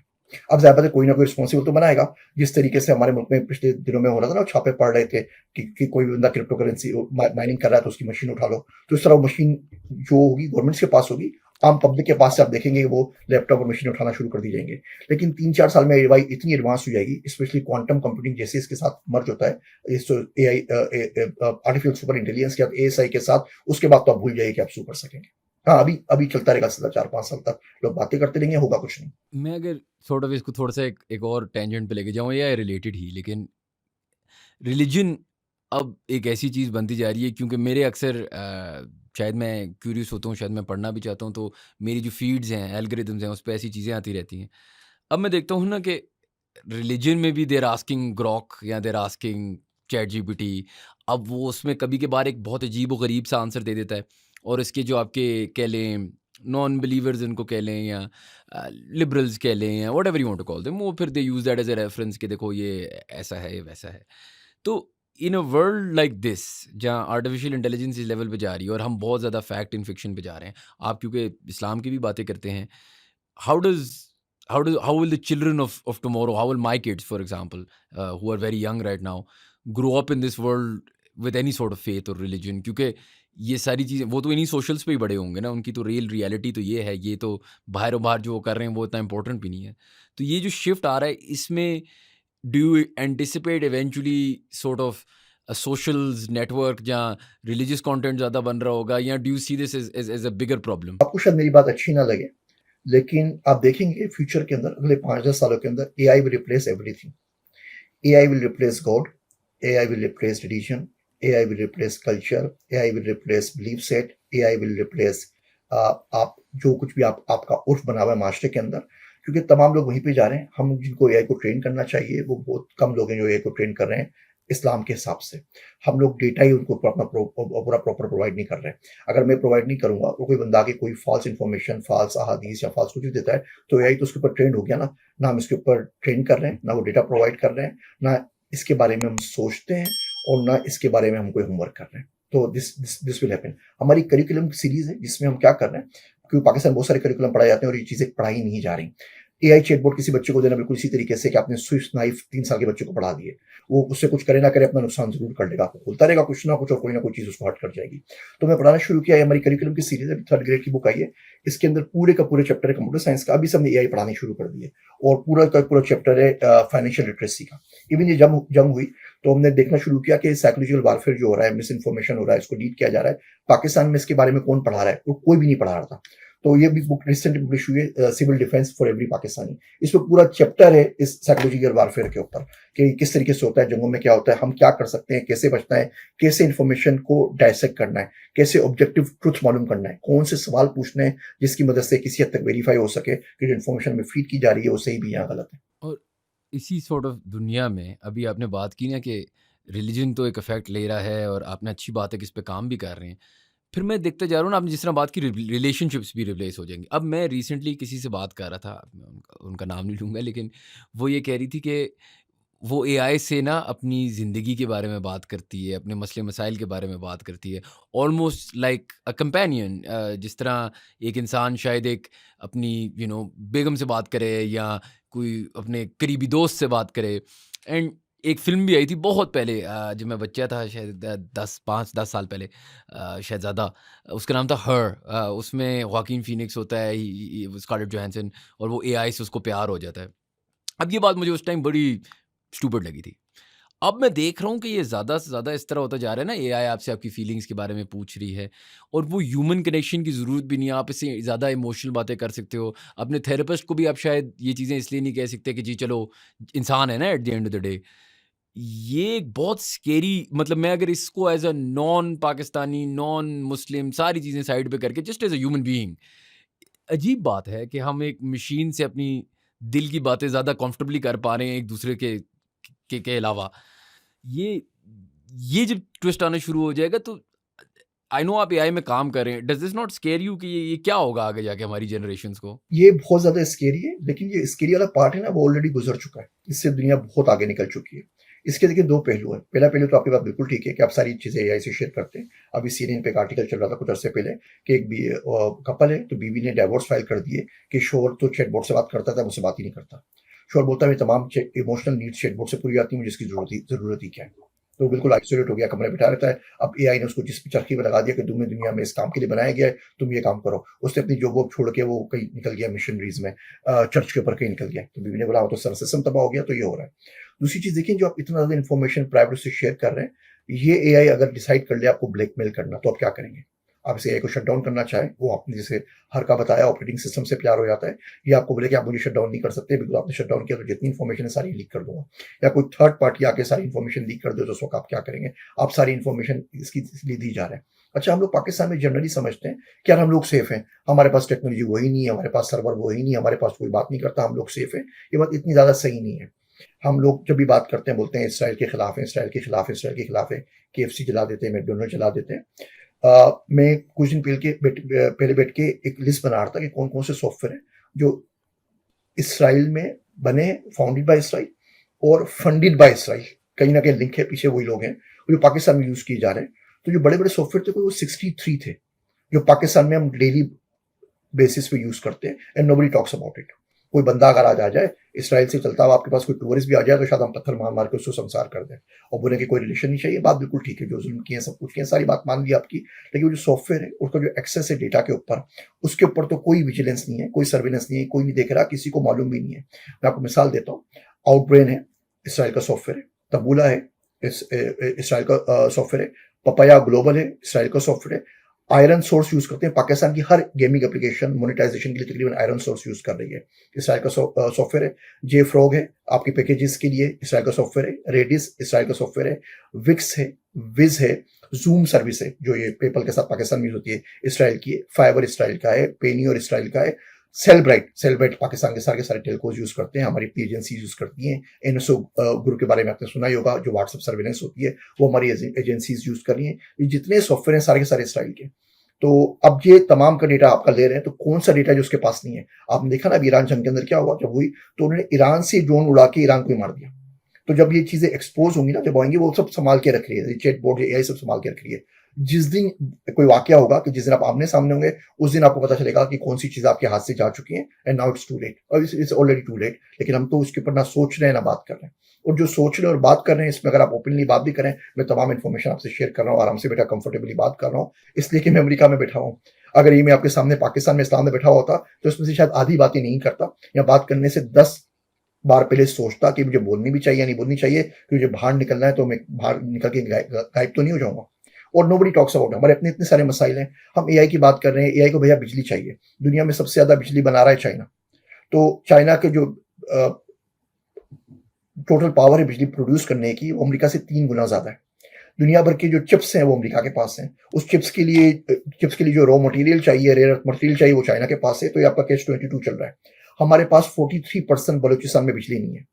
अब ज़ाहिर बात है कोई ना कोई रिस्पॉन्सिबल तो बनाएगा, जिस तरीके से हमारे मुल्क में पिछले दिनों में हो रहा था ना, छापे पड़ रहे थे कि कोई भी बंदा क्रिप्टो करेंसी माइनिंग कर रहा है तो उसकी मशीन उठा लो। तो इस तरह वो मशीन जो होगी गवर्नमेंट्स के पास होगी, आम पब्लिक के पास से आप देखेंगे कि वो लैपटॉप और मशीन उठाना शुरू कर दी जाएंगे। लेकिन 3-4 साल में एआई इतनी एडवांस हो जाएगी, स्पेशली क्वांटम कंप्यूटिंग जैसे इसके साथ मर्ज होता है, इस एआई आर्टिफिशियल सुपर इंटेलिजेंस के साथ, एएसआई के साथ, उसके बाद तो आप भूल जाइए कि आप सू कर सकेंगे। हाँ, अभी अभी चलता रहेगा सीधा 4-5 साल तक लोग बातें करते रहेंगे, होगा कुछ नहीं। मैं अगर सॉर्ट ऑफ इसको थोड़ा-सा एक और टेंजेंट पे लेके जाऊँ या रिलेटेड ही, लेकिन रिलिजन अब एक ऐसी चीज़ बनती जा रही है क्योंकि मेरे अक्सर शायद मैं क्यूरियस होता हूँ, शायद मैं पढ़ना भी चाहता हूँ, तो मेरी जो फ़ीड्स हैं, एल्गोरिदम्स हैं, उस पे ऐसी चीज़ें आती रहती हैं। अब मैं देखता हूँ ना कि रिलिजन में भी दे आर आस्किंग ग्रॉक या they are asking ChatGPT, अब वो उसमें कभी कभार एक बहुत अजीब व गरीब सा आंसर दे देता है, और इसके जो आपके कह लें नॉन बिलीवर्स इनको कह लें, या लिबरल्स कह लें, या whatever you want to call them, वो फिर they use that as a reference कि देखो ये ऐसा है, ये वैसा है। तो in a world like this, जहाँ आर्टिफिशियल इंटेलिजेंस इस लेवल पे जा रही है और हम बहुत ज़्यादा फैक्ट इन फिक्शन पे जा रहे हैं, आप क्योंकि इस्लाम की भी बातें करते हैं, how does how will the children of tomorrow, how will my kids, for example, who are very young right now, grow up in this world with any sort of faith or religion? क्योंकि ये सारी चीज़ें वो तो इन्हीं socials पे ही बड़े होंगे ना, उनकी तो रियल रियलिटी तो ये है, ये तो बाहर बाहर जो वो कर रहे हैं वो इतना इंपॉर्टेंट भी नहीं है। तो ये जो शिफ्ट आ रहा है इसमें, do you anticipate eventually sort of socials network जहाँ रिलीजियस कंटेंट ज़्यादा बन रहा होगा, या do you see this as a bigger problem? आपको शायद मेरी बात अच्छी ना लगे, लेकिन आप देखेंगे फ्यूचर के अंदर अगले 5-10 सालों के अंदर AI will replace everything. AI will replace God, AI will replace religion, AI will replace culture, AI will replace belief set, AI will replace आप जो कुछ भी आपका उर्फ बना हुआ है माशरे के अंदर, क्योंकि तमाम लोग वहीं पे जा रहे हैं। हम जिनको एआई को ट्रेन करना चाहिए वो बहुत कम लोग हैं जो एआई को ट्रेन कर रहे हैं इस्लाम के हिसाब से। हम लोग डेटा ही उनको पूरा प्रॉपर प्रोवाइड नहीं कर रहे हैं। अगर मैं प्रोवाइड नहीं करूंगा और कोई बंदा आके कोई फॉल्स इन्फॉर्मेशन, फॉल्स अहादीस या फॉल्स कुछ भी देता है, तो एआई तो उसके ऊपर ट्रेंड हो गया ना। ना हम इसके ऊपर ट्रेन कर रहे हैं, ना वो डेटा प्रोवाइड कर रहे हैं, ना इसके बारे में हम सोचते हैं, और ना इसके बारे में हम कोई होमवर्क कर रहे हैं। तो दिस विल हैपन। हमारी करिकुलम सीरीज है जिसमें हम क्या कर रहे हैं, क्योंकि पाकिस्तान में बहुत सारे करिकुलम पढ़ाए जाते हैं और ये चीजें पढ़ाई नहीं जा रही। एआई चैटबॉट किसी बच्चे को देना बिल्कुल इसी तरीके से कि आपने स्विफ्ट नाइफ 3 साल के बच्चे को पढ़ा दिए, वो उससे कुछ करे ना करे अपना नुकसान जरूर कर लेगा, आपको खुलता रहेगा कुछ ना कुछ और कोई ना कोई चीज उसको हर्ट कर जाएगी। तो मैं पढ़ाना शुरू किया है, हमारी करिकुलम की सीरीज है, 3rd ग्रेड की बुक आई है। इसके अंदर पूरे का पूरे चैप्टर है कंप्यूटर साइंस का, अभी से हमने एआई पढ़ाने शुरू कर दिए, और पूरा का पूरा चैप्टर है फाइनेंशियल लिटरेसी का। इवन ये जंग हुई तो हमने देखना शुरू किया कि साइकोलॉजिकल वारफेयर जो हो रहा है, मिस इन्फॉर्मेशन हो रहा है, इसको लीड किया जा रहा है, पाकिस्तान में इसके बारे में कौन पढ़ा रहा है, और कोई भी नहीं पढ़ा रहा था। तो ये भी बुक रिसेंटली पब्लिश हुई है, civil defence for every Pakistani. इसमें पूरा चैप्टर है इस साइकोलॉजिकल वारफेयर के ऊपर कि किस तरीके से होता है, जंगों में क्या होता है, हम क्या कर सकते हैं, कैसे बचना है, कैसे इन्फॉर्मेशन को डायसेक्ट करना है, कैसे ऑब्जेक्टिव ट्रुथ मालूम करना है, कौन से सवाल पूछने हैं जिसकी मदद से किसी हद तक वेरीफाई हो सके कि जो इन्फॉर्मेशन में फीड की जा रही है वो सही भी या गलत है। और इसी सॉर्ट ऑफ दुनिया में अभी आपने बात की ना कि रिलीजन तो एक इफेक्ट ले रहा है, और आपने अच्छी बात है कि इस पे काम भी कर रहे हैं। फिर मैं देखते जा रहा हूँ ना, आपने जिस तरह बात की रिलेशनशिप्स भी रिप्लेस हो जाएंगी। अब मैं रिसेंटली किसी से बात कर रहा था, अब मैं उनका नाम नहीं लूँगा, लेकिन वो ये कह रही थी कि वो एआई से ना अपनी ज़िंदगी के बारे में बात करती है, अपने मसले मसाइल के बारे में बात करती है, ऑलमोस्ट लाइक अ कंपेनियन। जिस तरह एक इंसान शायद एक अपनी बेगम से बात करे, या कोई अपने करीबी दोस्त से बात करे। एंड एक फ़िल्म भी आई थी बहुत पहले, जब मैं बच्चा था, शायद 10 साल पहले, शायद ज़्यादा। उसका नाम था हर। उसमें वाकिन फ़ीनिक्स होता है, स्कारलेट जोहानसन, और वो एआई से उसको प्यार हो जाता है। अब ये बात मुझे उस टाइम बड़ी स्टूपिड लगी थी। अब मैं देख रहा हूँ कि ये ज़्यादा से ज़्यादा इस तरह होता जा रहा है ना, एआई आपसे आपकी फीलिंग्स के बारे में पूछ रही है, और वो ह्यूमन कनेक्शन की ज़रूरत भी नहीं है, आप इससे ज़्यादा इमोशनल बातें कर सकते हो। अपने थेरेपिस्ट को भी आप शायद ये चीज़ें इसलिए नहीं कह सकते कि जी चलो, इंसान है ना at the end of the day. ये एक बहुत स्केरी, मतलब मैं अगर इसको as a non Pakistani, non Muslim, सारी चीज़ें साइड पे करके just as a human being, अजीब बात है कि हम एक मशीन से अपनी दिल की बातें ज़्यादा कंफर्टेबली कर पा रहे हैं एक दूसरे के अलावा। ये ये जब ट्विस्ट आना शुरू हो जाएगा, तो आई नो आप एआई में काम कर रहे हैं। Does this not square you कि ये क्या होगा आगे जाके हमारी जनरेशंस को? ये बहुत ज़्यादा स्केरी है, लेकिन ये स्केरी वाला पार्ट है ना, वो ऑलरेडी गुज़र चुका है। इससे दुनिया बहुत आगे निकल चुकी है। इसके देखिए 2 पहलू हैं। पहला पहलू तो आपकी बात बिल्कुल ठीक है कि आप सारी चीज़ें एआई से शेयर करते हैं। अभी सीएनएन पे एक आर्टिकल चल रहा था कुछ अरसे पहले कि एक कपल है, तो बीवी ने डिवोर्स फाइल कर दिए कि शौहर तो चैटबॉट से बात करता था, मुझसे बात ही नहीं करता। शौहर बोलता है, "मेरी तमाम इमोशनल नीड्स चैटबॉट से पूरी आती हैं, मुझे इसकी ज़रूरत ही क्या है?" तो वो बिल्कुल आइसोलेट हो गया, कमरे में बैठा रहता है। अब एआई ने उसको जिस चरखी पे लगा दिया कि तुम्हें दुनिया में इस काम के लिए बनाया गया है, तुम ये काम करो। उसने अपनी जॉब वॉब छोड़ के वो कहीं निकल गया मिशनरीज़ में, चर्च के ऊपर कहीं निकल गया। तो बीवी ने बोला, "वो तो सारा सिस्टम तबाह हो गया।" तो ये हो रहा है। दूसरी चीज़ देखिए, जो आप इतना ज़्यादा इन्फॉर्मेशन प्राइवेट से शेयर कर रहे हैं, ये एआई अगर डिसाइड कर ले आपको ब्लैकमेल करना, तो आप क्या करेंगे? आप इस एआई को शट डाउन करना चाहें, वो आपने जैसे हर का बताया ऑपरेटिंग सिस्टम से प्यार हो जाता है, या आपको बोले कि आप मुझे शट डाउन नहीं कर सकते, बिल्कुल आपने शट डाउन किया तो जितनी इन्फॉर्मेशन है सारी लीक कर दूँगा। या कोई थर्ड पार्टी आके सारी इन्फॉर्मेशन लीक कर दे, तो उस वक़्त आप क्या करेंगे? आप सारी इन्फॉर्मेशन इसकी इसलिए दी जा रहा है। अच्छा, हम लोग पाकिस्तान में जनरली समझते हैं कि यार हम लोग सेफ हैं, हमारे पास टेक्नोलॉजी वो ही नहीं है, हमारे पास सर्वर वो ही नहीं है, हमारे पास कोई बात नहीं करता, हम लोग सेफ हैं। ये बात इतनी ज़्यादा सही नहीं है। हम लोग जब भी बात करते हैं बोलते हैं इसराइल के खिलाफ है, इसराइल के खिलाफ है, इसराइल के खिलाफ है, KFC जला देते हैं, मैकडोनल्ड जला देते हैं। मैं कुछ दिन पहले बैठ के एक लिस्ट बना रहा था कि कौन कौन से सॉफ्टवेयर हैं जो इसराइल में बने हैं, फाउंडेड बाय इसराइल और फंडेड बाय इसराइल, कहीं ना कहीं लिंक है, पीछे वही लोग हैं जो पाकिस्तान में यूज किए जा रहे हैं। तो जो बड़े बड़े सॉफ्टवेयर थे वो 63 थे जो पाकिस्तान में हम डेली बेसिस पे यूज करते हैं and nobody talks about it. कोई बंदा अगर आज आ जाए इसराइल से चलता हुआ आपके पास कोई टूरिस्ट भी आ जाए तो शायद हम पत्थर मार मार के उसको संसार कर दें और बोले कि कोई रिलेशन नहीं चाहिए। बात बिल्कुल ठीक है, जो जुल्म किए सब कुछ किए सारी बात मान ली आपकी, लेकिन वो जो सॉफ्टवेयर है उसका जो एक्सेस है डेटा के ऊपर, उसके ऊपर तो कोई विजिलेंस नहीं है, कोई सर्विलेंस नहीं है, कोई नहीं देख रहा, किसी को मालूम भी नहीं है। मैं आपको मिसाल देता हूँ, आउटब्रेन है इसराइल का सॉफ्टवेयर है, तबूला है इसराइल का सॉफ्टवेयर है, पपाया ग्लोबल है इसराइल का सॉफ्टवेयर है, आयरन सोर्स यूज करते हैं। पाकिस्तान की हर गेमिंग एप्लीकेशन मोनेटाइजेशन के लिए तकरीबन आयरन सोर्स यूज कर रही है, इसराइल का सॉफ्टवेयर है। जे फ्रॉग है आपके पैकेजेस के लिए, इसराइल का सॉफ्टवेयर है। रेडिस इसराइल का सॉफ्टवेयर है। विक्स है, विज है, जूम सर्विस है जो ये पेपल के साथ पाकिस्तान में यूज होती है, इसराइल की है। फाइबर इसराइल का है, पेनी और इसराइल का है। सेलब्राइट पाकिस्तान के सारे टेलकोज यूज करते हैं, हमारी अपनी एजेंसी यूज करती हैं। एनएसओ ग्रुप के बारे में आपने सुना ही होगा, जो व्हाट्सएप सर्विलेंस होती है वो हमारी एजेंसीज यूज कर रही हैं। ये जितने सॉफ्टवेयर हैं सारे के सारे इसराइल के। तो अब ये तमाम का डेटा आपका ले रहे हैं, तो कौन सा डेटा जो उसके पास नहीं है? आपने देखा ना अभी ईरान जंग के अंदर क्या हुआ, जब हुई तो उन्होंने ईरान से ड्रोन उड़ा के ईरान को ही मार दिया। तो जब ये चीजें एक्सपोज होंगी ना, जब आएंगी, वो सब संभाल के रख रही है, चैट बोर्ड एआई सब संभाल के रख रही है। जिस दिन कोई वाकया होगा कि जिस दिन आप आमने सामने होंगे, उस दिन आपको पता चलेगा कि कौन सी चीज आपके हाथ से जा चुकी है and now it's too late, और इट्स ऑलरेडी टू लेट। लेकिन हम तो उसके ऊपर ना सोच रहे हैं ना बात कर रहे हैं। और जो सोच रहे हैं और बात कर रहे हैं, इसमें अगर आप ओपनली बात भी करें, मैं तमाम इन्फॉर्मेशन आपसे शेयर कर रहा हूँ, आराम से बैठा कंफर्टेबली बात कर रहा हूँ, इसलिए कि मैं अमेरिका में बैठा हूँ। अगर ये मैं आपके सामने पाकिस्तान में इस्लाम में बैठा होता तो इसमें से शायद आधी बातें नहीं करता, या बात करने से 10 बार पहले सोचता कि मुझे बोलनी भी चाहिए नहीं बोलनी चाहिए, कि मुझे बाहर निकलना है तो मैं बाहर निकल के गायब तो नहीं हो जाऊंगा। और नोबडी टॉक्स अबाउट, हमारे अपने इतने सारे मसाइल हैं। हम एआई की बात कर रहे हैं, एआई को भैया बिजली चाहिए, दुनिया में सबसे ज्यादा बिजली बना रहा है चाइना। तो चाइना के जो टोटल पावर है बिजली प्रोड्यूस करने की, वो अमेरिका से 3 गुना ज्यादा है। दुनिया भर के जो चिप्स हैं वो अमेरिका के पास हैं। उस चिप्स के लिए जो रॉ मटेरियल चाहिए, रेयर अर्थ मटेरियल चाहिए, वो चाइना के पास है। तो ये आपका कैच 22 चल रहा है। हमारे पास 43% बलूचिस्तान में बिजली नहीं है,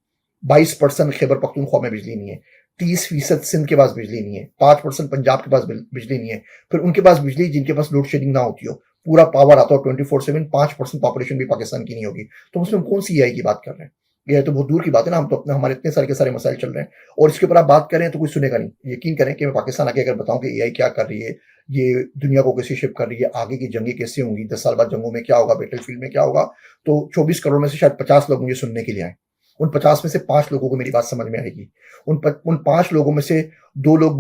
22% खैबर पख्तूनख्वा में बिजली नहीं है, 30% सिंध के पास बिजली नहीं है, 5% पंजाब के पास बिजली नहीं है। फिर उनके पास बिजली जिनके पास लोड शेडिंग ना होती हो, पूरा पावर आता हो 24/7, 5% पॉपुलेशन भी पाकिस्तान की नहीं होगी। तो उसमें कौन सी एआई की बात कर रहे हैं? ये तो बहुत दूर की बात है ना। हम तो अपने हमारे इतने सारे के सारे मसाइल चल रहे हैं और इसके ऊपर आप बात करें तो कोई सुनेगा नहीं। यकीन करें कि मैं पाकिस्तान आके अगर बताऊं कि एआई क्या कर रही है, ये दुनिया को कैसे शिफ्ट कर रही है, आगे की जंगें कैसे होंगी, 10 साल बाद जंगों में क्या होगा, बैटलफील्ड में क्या होगा, तो 24 करोड़ में से शायद 50 लोग मुझे सुनने के लिए आए। उन 50 में से 5 लोगों को मेरी बात समझ में आएगी। उन 5 लोगों में से 2 लोग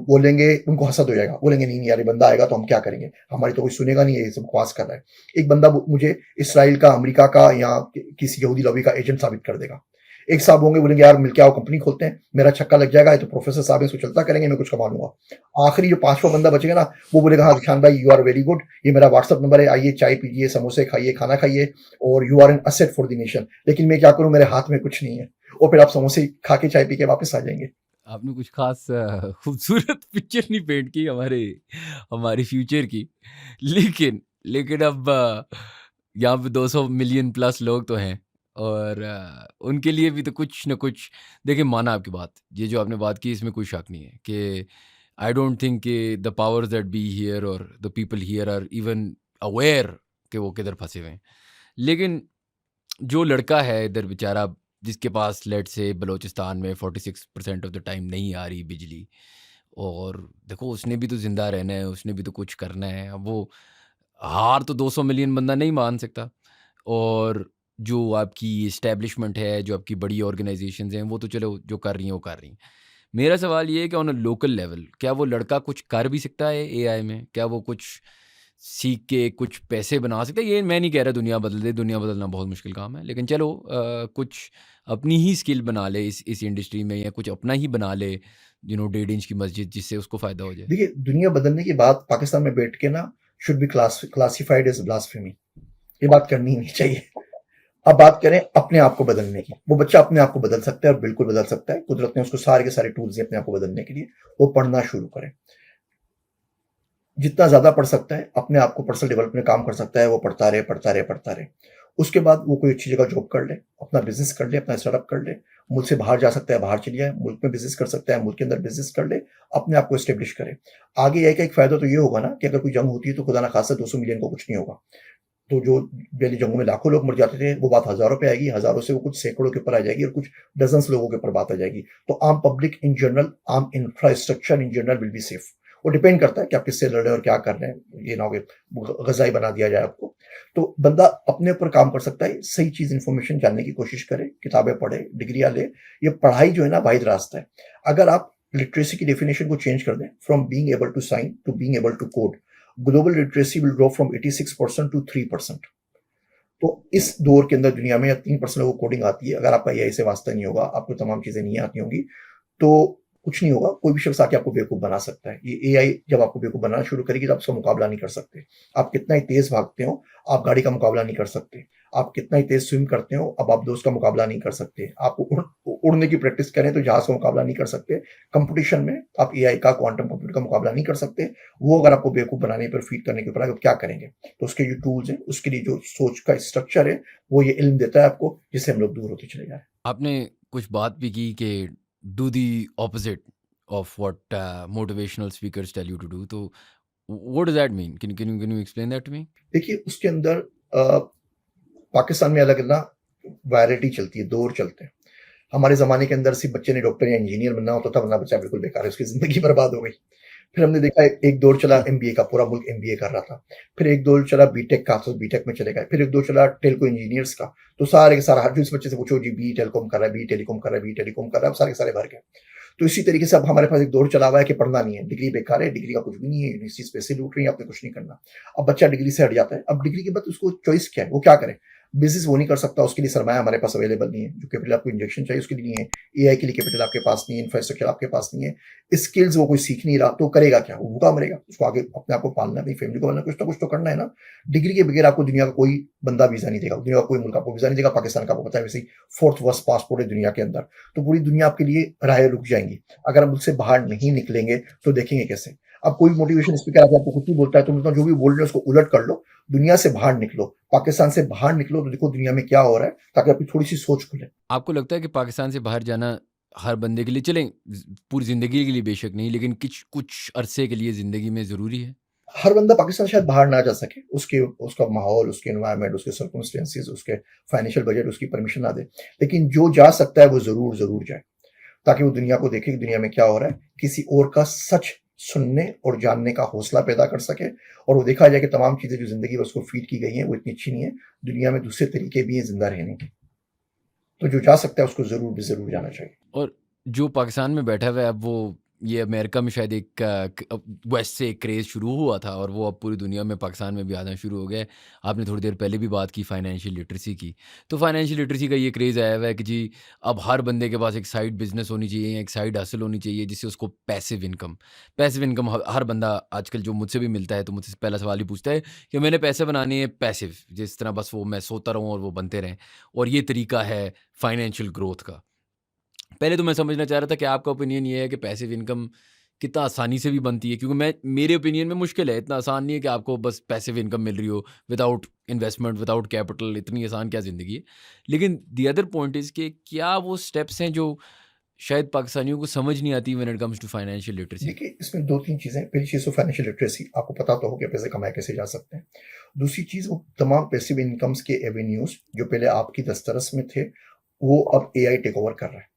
बोलेंगे, उनको हसद हो जाएगा, बोलेंगे नहीं यार ये बंदा आएगा तो हम क्या करेंगे, हमारी तो कोई सुनेगा नहीं, ये सब बकवास कर रहा है। एक बंदा मुझे इसराइल का, अमेरिका का या किसी यहूदी लॉबी का एजेंट साबित कर देगा। एक साहब होंगे बोलेंगे यार मिलके आओ कंपनी खोलते हैं, मेरा छक्का लग जाएगा, ये तो प्रोफेसर साहब इसको चलता करेंगे, मैं कुछ कमा लूंगा। आखिरी जो 5वां बंदा बचेगा ना, वो बोलेगा हाँ खान भाई यू आर वेरी गुड, ये मेरा व्हाट्सअप नंबर है, आइए चाय पीजिए, समोसे खाइए, खाना खाइए, और you are an asset for the nation. लेकिन मैं क्या करूं, मेरे हाथ में कुछ नहीं है। और फिर आप समोसे खा के चाय पी के वापस आ जाएंगे। आपने कुछ खास खूबसूरत पिक्चर नहीं पेंट की हमारे फ्यूचर की, लेकिन लेकिन अब यहाँ पे 200 मिलियन प्लस लोग तो हैं, और उनके लिए भी तो कुछ ना कुछ। देखिए, माना आपकी बात, ये जो आपने बात की इसमें कोई शक नहीं है कि आई डोंट थिंक कि the powers that be here और the people here are even aware कि वो किधर फंसे हुए हैं। लेकिन जो लड़का है इधर बेचारा, जिसके पास लेट से बलोचिस्तान में 46% ऑफ द टाइम नहीं आ रही बिजली, और देखो उसने भी तो ज़िंदा रहना है, उसने भी तो कुछ करना है। अब वो हार तो 200 मिलियन बंदा नहीं मान सकता। और जो आपकी इस्टेब्लिशमेंट है, जो आपकी बड़ी ऑर्गेनाइजेशंस हैं, वो तो चलो जो कर रही हैं वो कर रही हैं। मेरा सवाल ये है कि ऑन अ लोकल लेवल क्या वो लड़का कुछ कर भी सकता है एआई में? क्या वो कुछ सीख के कुछ पैसे बना सकता है? ये मैं नहीं कह रहा दुनिया बदल दे, दुनिया बदलना बहुत मुश्किल काम है, लेकिन चलो कुछ अपनी ही स्किल बना ले इस इंडस्ट्री में, या कुछ अपना ही बना ले, 1.5 इंच की मस्जिद, जिससे उसको फ़ायदा हो जाए। देखिए, दुनिया बदलने की बात पाकिस्तान में बैठ के ना should be classified as blasphemy. ये बात करनी ही नहीं चाहिए। अब बात करें अपने आप को बदलने की, वो बच्चा अपने आप को बदल सकता है और बिल्कुल बदल सकता है। कुदरत ने उसको सारे के सारे टूल्स दिए अपने आप को बदलने के लिए। वो पढ़ना शुरू करे, जितना ज्यादा पढ़ सकता है, अपने आप को पर्सनल डेवलपमेंट में काम कर सकता है, वो पढ़ता रहे पढ़ता रहे पढ़ता रहे। उसके बाद वो कोई अच्छी जगह जॉब कर ले, अपना बिज़नेस कर ले, अपना स्टार्टअप कर ले, मुल्क से बाहर जा सकता है, बाहर चली जाए, मुल्क में बिज़नेस कर सकता है, मुल्क के अंदर बिज़नेस कर ले, अपने आप को एस्टेब्लिश करे। आगे एआई का एक फ़ायदा तो ये होगा ना कि अगर कोई जंग होती है तो खुदा ना खास्ता 200 मिलियन को कुछ नहीं होगा। तो जो पहले जंगों में लाखों लोग मर जाते थे, वो बात हज़ारों पे आएगी, हज़ारों से वो कुछ सैकड़ों के ऊपर आ जाएगी और कुछ डज़न्स लोगों के ऊपर बात आ जाएगी। तो आम पब्लिक इन जनरल, आम infrastructure in general will be safe. वो डिपेंड करता है कि आप किससे लड़ रहे हैं और क्या कर रहे हैं। ये ना हो कि ग़ज़ाई बना दिया जाए आपको। तो बंदा अपने ऊपर काम कर सकता है, सही चीज़ इन्फॉर्मेशन जानने की कोशिश करे, किताबें पढ़े, डिग्रियाँ ले। ये पढ़ाई जो है ना वाहिद रास्ता है। अगर आप लिटरेसी की डेफिनेशन को चेंज कर दें, from being able to sign to being able to code, global literacy will drop from 86% to 3%। तो इस दौर के अंदर दुनिया में या 3% लोगों को कोडिंग आती है। अगर आपका एआई से वास्ता नहीं होगा, आपको तमाम चीज़ें नहीं आती होंगी, तो कुछ नहीं होगा। कोई भी शख्स आके आपको बेवकूफ़ बना सकता है। ये एआई जब आपको बेवकूफ़ बनाना शुरू करेगी, तो आप उसका मुकाबला नहीं कर सकते। आप कितना ही तेज़ भागते हो, आप गाड़ी का मुकाबला नहीं कर सकते। आप कितना ही तेज़ स्विम करते हो, अब आप दोस्त का मुकाबला नहीं कर सकते। आप उड़ने की प्रैक्टिस करें, तो जहाज़ का मुकाबला नहीं कर सकते। कॉम्पिटिशन में आप एआई का, क्वांटम कंप्यूटर का मुकाबला नहीं कर सकते। वो अगर आपको बेवकूफ़ बनाने पर, फीड करने के ऊपर, आप क्या करेंगे? तो उसके जो टूल्स हैं, उसके लिए जो सोच का स्ट्रक्चर है, वो ये इल्म देता है आपको, जिससे हम लोग दूर होते चले जा रहे हैं। आपने कुछ बात भी की कि do the opposite of what motivational speakers tell you to do. तो what does that mean? Can you explain that to me? देखिए, उसके अंदर पाकिस्तान में अलग ना वैरायटी चलती है, दौर चलते हैं। हमारे ज़माने के अंदर सिर्फ़ बच्चे ने डॉक्टर या इंजीनियर बनना होता था, वरना बच्चा बिल्कुल बेकार है, उसकी ज़िंदगी बर्बाद हो गई। फिर हमने देखा एक दौर चला एमबीए का, पूरा मुल्क एमबीए कर रहा था। फिर एक दौर चला बीटेक का, तो बीटेक में चले गए। फिर एक दौर चला टेल्को इंजीनियर्स का, तो सारे के सारा हर जो इस बच्चे से पूछो जी बी टेलीकॉम कर रहा है, बी टेलीकॉम कर रहा है, बी टेलीकॉम कर रहा है, अब सारे के सारे भर गए। तो इसी तरीके से अब हमारे पास एक दौर चला हुआ है कि पढ़ना नहीं है, डिग्री बेकार है, डिग्री का कुछ भी नहीं है, यूनिवर्सिटीज़ पैसे लूट रही है, आपने कुछ नहीं करना। अब बच्चा डिग्री से हट जाता है, अब डिग्री के बाद उसको चॉइस क्या है, वो क्या करे? बिज़नेस वो नहीं कर सकता, उसके लिए सरमाया हमारे पास अवेलेबल नहीं है। जो कैपिटल आपको इंजेक्शन चाहिए उसके लिए नहीं है, एआई के लिए कैपिटल आपके पास नहीं है, इंफ्रास्ट्रक्चर आपके पास नहीं है, स्किल्स वो कोई सीख नहीं रहा, तो करेगा क्या? वो भूखा मरेगा। उसको आगे अपने आप को पालना है, अपनी फैमिली को पालना है, कुछ ना कुछ तो करना है ना। डिग्री के बगैर आपको दुनिया का कोई बंदा वीज़ा नहीं देगा, दुनिया का कोई मुल्क आपको वीज़ा नहीं देगा। पाकिस्तान का आपको पता है वैसे ही 4th वर्स्ट पासपोर्ट है दुनिया के अंदर। तो पूरी दुनिया आपके लिए राहें रुक जाएँगी। अगर हम मुल्क से बाहर नहीं निकलेंगे, तो देखेंगे कैसे? अब कोई मोटिवेशन स्पीकर आके आपको कुछ भी बोलता है, तो मतलब जो भी बोल रहे हैं उसको उलट कर लो, दुनिया से बाहर निकलो, पाकिस्तान से बाहर निकलो, तो देखो दुनिया में क्या हो रहा है, ताकि आपकी थोड़ी-सी सोच खुले। आपको लगता है कि पाकिस्तान से बाहर जाना हर बंदे के लिए, चलें पूरी ज़िंदगी के लिए बेशक नहीं, लेकिन कुछ कुछ अरसे के लिए ज़िंदगी में ज़रूरी है? हर बंदा पाकिस्तान शायद बाहर ना जा सके, उसके उसका माहौल, उसके एनवायरनमेंट, उसके सर्कमस्टेंसेस, उसके फाइनेंशियल बजट उसकी परमिशन ना दे। लेकिन जो जा सकता है वो ज़रूर जाए, ताकि वो दुनिया को देखे कि दुनिया में क्या हो रहा है, किसी और का सच सुनने और जानने का हौसला पैदा कर सके, और वो देखा जाए कि तमाम चीज़ें जो ज़िंदगी में उसको फ़ीड की गई हैं, वो इतनी अच्छी नहीं है, दुनिया में दूसरे तरीके भी हैं ज़िंदा रहने के। तो जो जा सकता है उसको ज़रूर जाना चाहिए। और जो पाकिस्तान में बैठा हुआ है, अब वो ये अमेरिका में शायद एक वेस्ट से एक क्रेज़ शुरू हुआ था और वो अब पूरी दुनिया में, पाकिस्तान में भी आना शुरू हो गया है। आपने थोड़ी देर पहले भी बात की फाइनेंशियल लिटरेसी की। तो फाइनेंशियल लिटरेसी का ये क्रेज़ आया हुआ है कि जी अब हर बंदे के पास एक साइड बिज़नेस होनी चाहिए, एक साइड हसल होनी चाहिए, जिससे उसको पैसिव इनकम हर बंदा आजकल जो मुझसे भी मिलता है, तो मुझसे पहला सवाल ही पूछता है कि मैंने पैसे बनाने हैं पैसिव, जिस तरह बस वो मैं सोता रहूँ और वो बनते रहें, और ये तरीका है फाइनेंशियल ग्रोथ का। पहले तो मैं समझना चाह रहा था कि आपका ओपिनियन ये है कि पैसिव इनकम कितना आसानी से भी बनती है, क्योंकि मैं मेरे ओपिनियन में मुश्किल है, इतना आसान नहीं है कि आपको बस पैसिव इनकम मिल रही हो विदाउट इन्वेस्टमेंट, विदाउट कैपिटल, इतनी आसान क्या ज़िंदगी है। लेकिन द अदर पॉइंट इज़ कि क्या वो स्टेप्स हैं जो शायद पाकिस्तानियों को समझ नहीं आती when it comes to financial literacy. देखिए, इसमें 2-3 चीज़ें हैं। पहली चीज़ तो फाइनेंशियल लिटरेसी, आपको पता तो हो कि पैसे कमाए कैसे जा सकते हैं। दूसरी चीज़, वो तमाम पैसिव इनकम्स के एवेन्यूज़ जो पहले आपकी दस्तरस में थे, वो अब एआई टेक ओवर कर रहा है।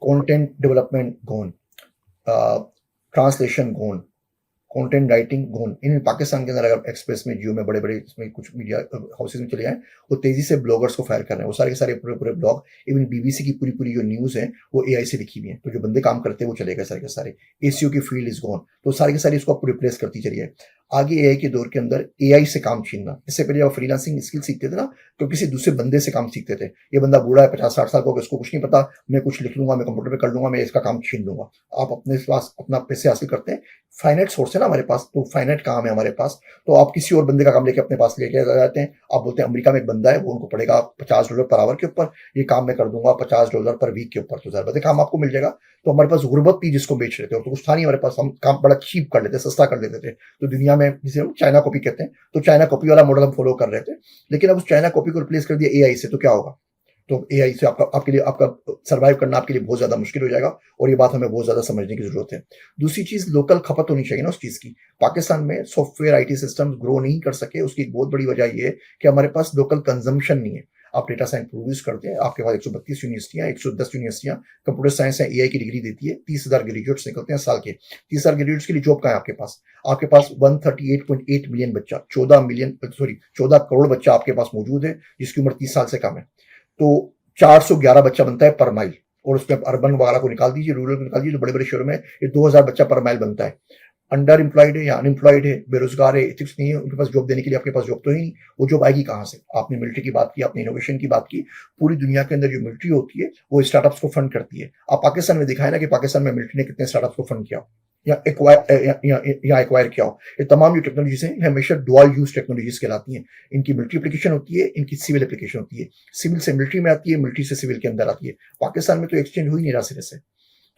Content development gone, translation gone, content writing gone. In Pakistan के अंदर अगर एक्सप्रेस में, जियो में, बड़े-बड़े इसमें कुछ मीडिया हाउसेज़ में चले जाएँ, वो तेज़ी से ब्लॉगर्स को फायर कर रहे हैं। वो सारे के सारे पूरे-पूरे ब्लॉग, इवन बीबीसी की पूरी-पूरी जो न्यूज़ है, वो एआई से लिखी हुई है। तो जो बंदे काम करते हैं वो चले गए सारे के सारे। एसईओ की फील्ड इज़ गॉन। तो सारी की सारी इसको आपको रिप्लेस करती चली है। आगे एआई के दौर के अंदर एआई से काम छीनना। इससे पहले आप फ्रीलांसिंग स्किल सीखते थे ना, तो किसी दूसरे बंदे से काम सीखते थे। ये बंदा बूढ़ा है, 50-60 साल का होगा, इसको कुछ नहीं पता, मैं कुछ लिख लूँगा, मैं कंप्यूटर पे कर लूँगा, मैं इसका काम छीन लूँगा। आप अपने पास अपना पैसे हासिल करते हैं, फाइनाइट सोर्स है ना हमारे पास, तो फाइनाइट काम है हमारे पास, तो आप किसी और बंदे का काम लेके अपने पास लेके आ जाते हैं। आप बोलते हैं अमेरिका में एक बंदा है, वो उनको पड़ेगा $50 पर आवर के ऊपर, ये काम मैं कर दूँगा $50 पर वीक के ऊपर, तो ज़ाहिर बात है काम आपको मिल जाएगा। तो हमारे पास गुर्बत थी जिसको बेच रहे थे, और तो कुछ था नहीं हमारे पास, हम काम बड़ा चीप कर लेते, सस्ता कर लेते थे। तो दुनिया में जिसे हम चाइना कॉपी कहते हैं, तो चाइना कॉपी वाला मॉडल हम फॉलो कर रहे थे, लेकिन अब उस चाइना कॉपी को रिप्लेस कर दिया एआई से, तो क्या होगा? तो एआई से आपका सर्वाइव करना आपके लिए बहुत ज्यादा मुश्किल हो जाएगा, और ये बात हमें बहुत ज्यादा समझने की जरूरत है। दूसरी चीज, लोकल खपत होनी चाहिए ना उस चीज की। पाकिस्तान में सॉफ्टवेयर आईटी सिस्टम ग्रो नहीं कर सके, उसकी एक बहुत बड़ी वजह ये है कि हमारे पास लोकल कंजम्पशन नहीं है। आप डेटा साइंस प्रोड्यूस करते हैं, आपके पास 132 यूनिवर्सिटियां, 110 यूनिवर्सिटियां कंप्यूटर साइंस या एआई की डिग्री देती है, 30,000 ग्रेजुएट्स निकलते हैं साल के। 30,000 ग्रेजुएट्स के लिए जॉब कहाँ है आपके पास? आपके पास 138.8 मिलियन बच्चा, 14 करोड़ बच्चा आपके पास मौजूद है जिसकी उम्र 30 साल से कम है। तो 411 बच्चा बनता है पर माइल, और उसमें अर्बन वगैरह को निकाल दीजिए, रूरल को निकाल दीजिए, जो बड़े बड़े शहरों में ये 2000 बच्चा पर माइल बनता है। अंडर एम्प्लॉयड है या अनएम्प्लॉयड है, बेरोजगार है, एथिक्स नहीं है, उनके पास जॉब देने के लिए आपके पास जॉब तो ही नहीं। वो जॉब आएगी कहाँ से? आपने मिलिट्री की बात की, आपने इनोवेशन की बात की। पूरी दुनिया के अंदर जो मिलिट्री होती है वो स्टार्टअप्स को फंड करती है। आप पाकिस्तान में दिखाए ना कि पाकिस्तान में मिलिट्री ने कितने स्टार्टअप्स को फंड किया या एक्वायर किया हो। ये तमाम जो टेक्नोलॉजीज हैं हमेशा डुअल यूज टेक्नोलॉजीज कहलाती हैं। इनकी मिलिट्री एप्लीकेशन होती है, इनकी सिविल एप्लीकेशन होती है। सिविल से मिलिट्री में आती है, मिलिट्री से सिविल के अंदर आती है। पाकिस्तान में तो एक्सचेंज हो ही नहीं रहा सिरे से।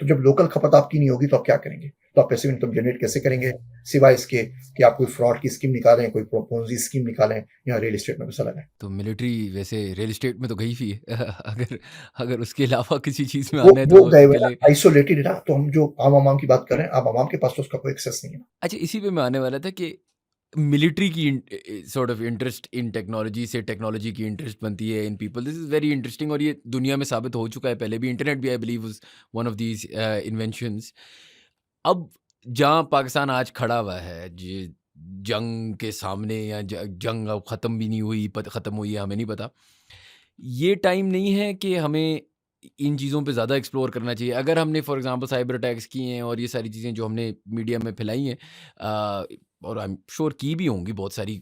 तो जब लोकल खपत आपकी नहीं होगी तो आप क्या करेंगे? तो आप पैसिव इनकम जनरेट कैसे करेंगे, सिवाय इसके कि आप कोई फ्रॉड की स्कीम निकालें, कोई पोंजी स्कीम निकालें या रियल एस्टेट में पैसा लगाएं। तो मिलिट्री वैसे रियल एस्टेट में तो गई हुई है। अगर अगर उसके अलावा किसी चीज़ में वो आना है वो तो गए हुए ना, चले। आइसोलेटेड है ना। तो हम जो आम आवाम की बात कर रहे हैं, आम आवाम के पास तो उसका कोई एक्सेस नहीं है ना। अच्छा, इसी पे मैं आने वाला था कि मिलिट्री की sort of interest in technology से टेक्नोलॉजी की इंटरेस्ट बनती है in people. This is very interesting, और ये दुनिया में साबित हो चुका है पहले भी। इंटरनेट भी I believe was one of these inventions. अब जहाँ पाकिस्तान आज खड़ा हुआ है, जंग के सामने, या जंग अब ख़त्म भी नहीं हुई, ख़त्म हुई है हमें नहीं पता। ये टाइम नहीं है कि हमें इन चीज़ों पे ज़्यादा एक्सप्लोर करना चाहिए। अगर हमने फॉर एग्ज़ाम्पल साइबर अटैक्स किए हैं और ये सारी चीज़ें जो हमने मीडिया में फैलाई हैं, अ, और आई एम श्योर की भी होंगी, बहुत सारी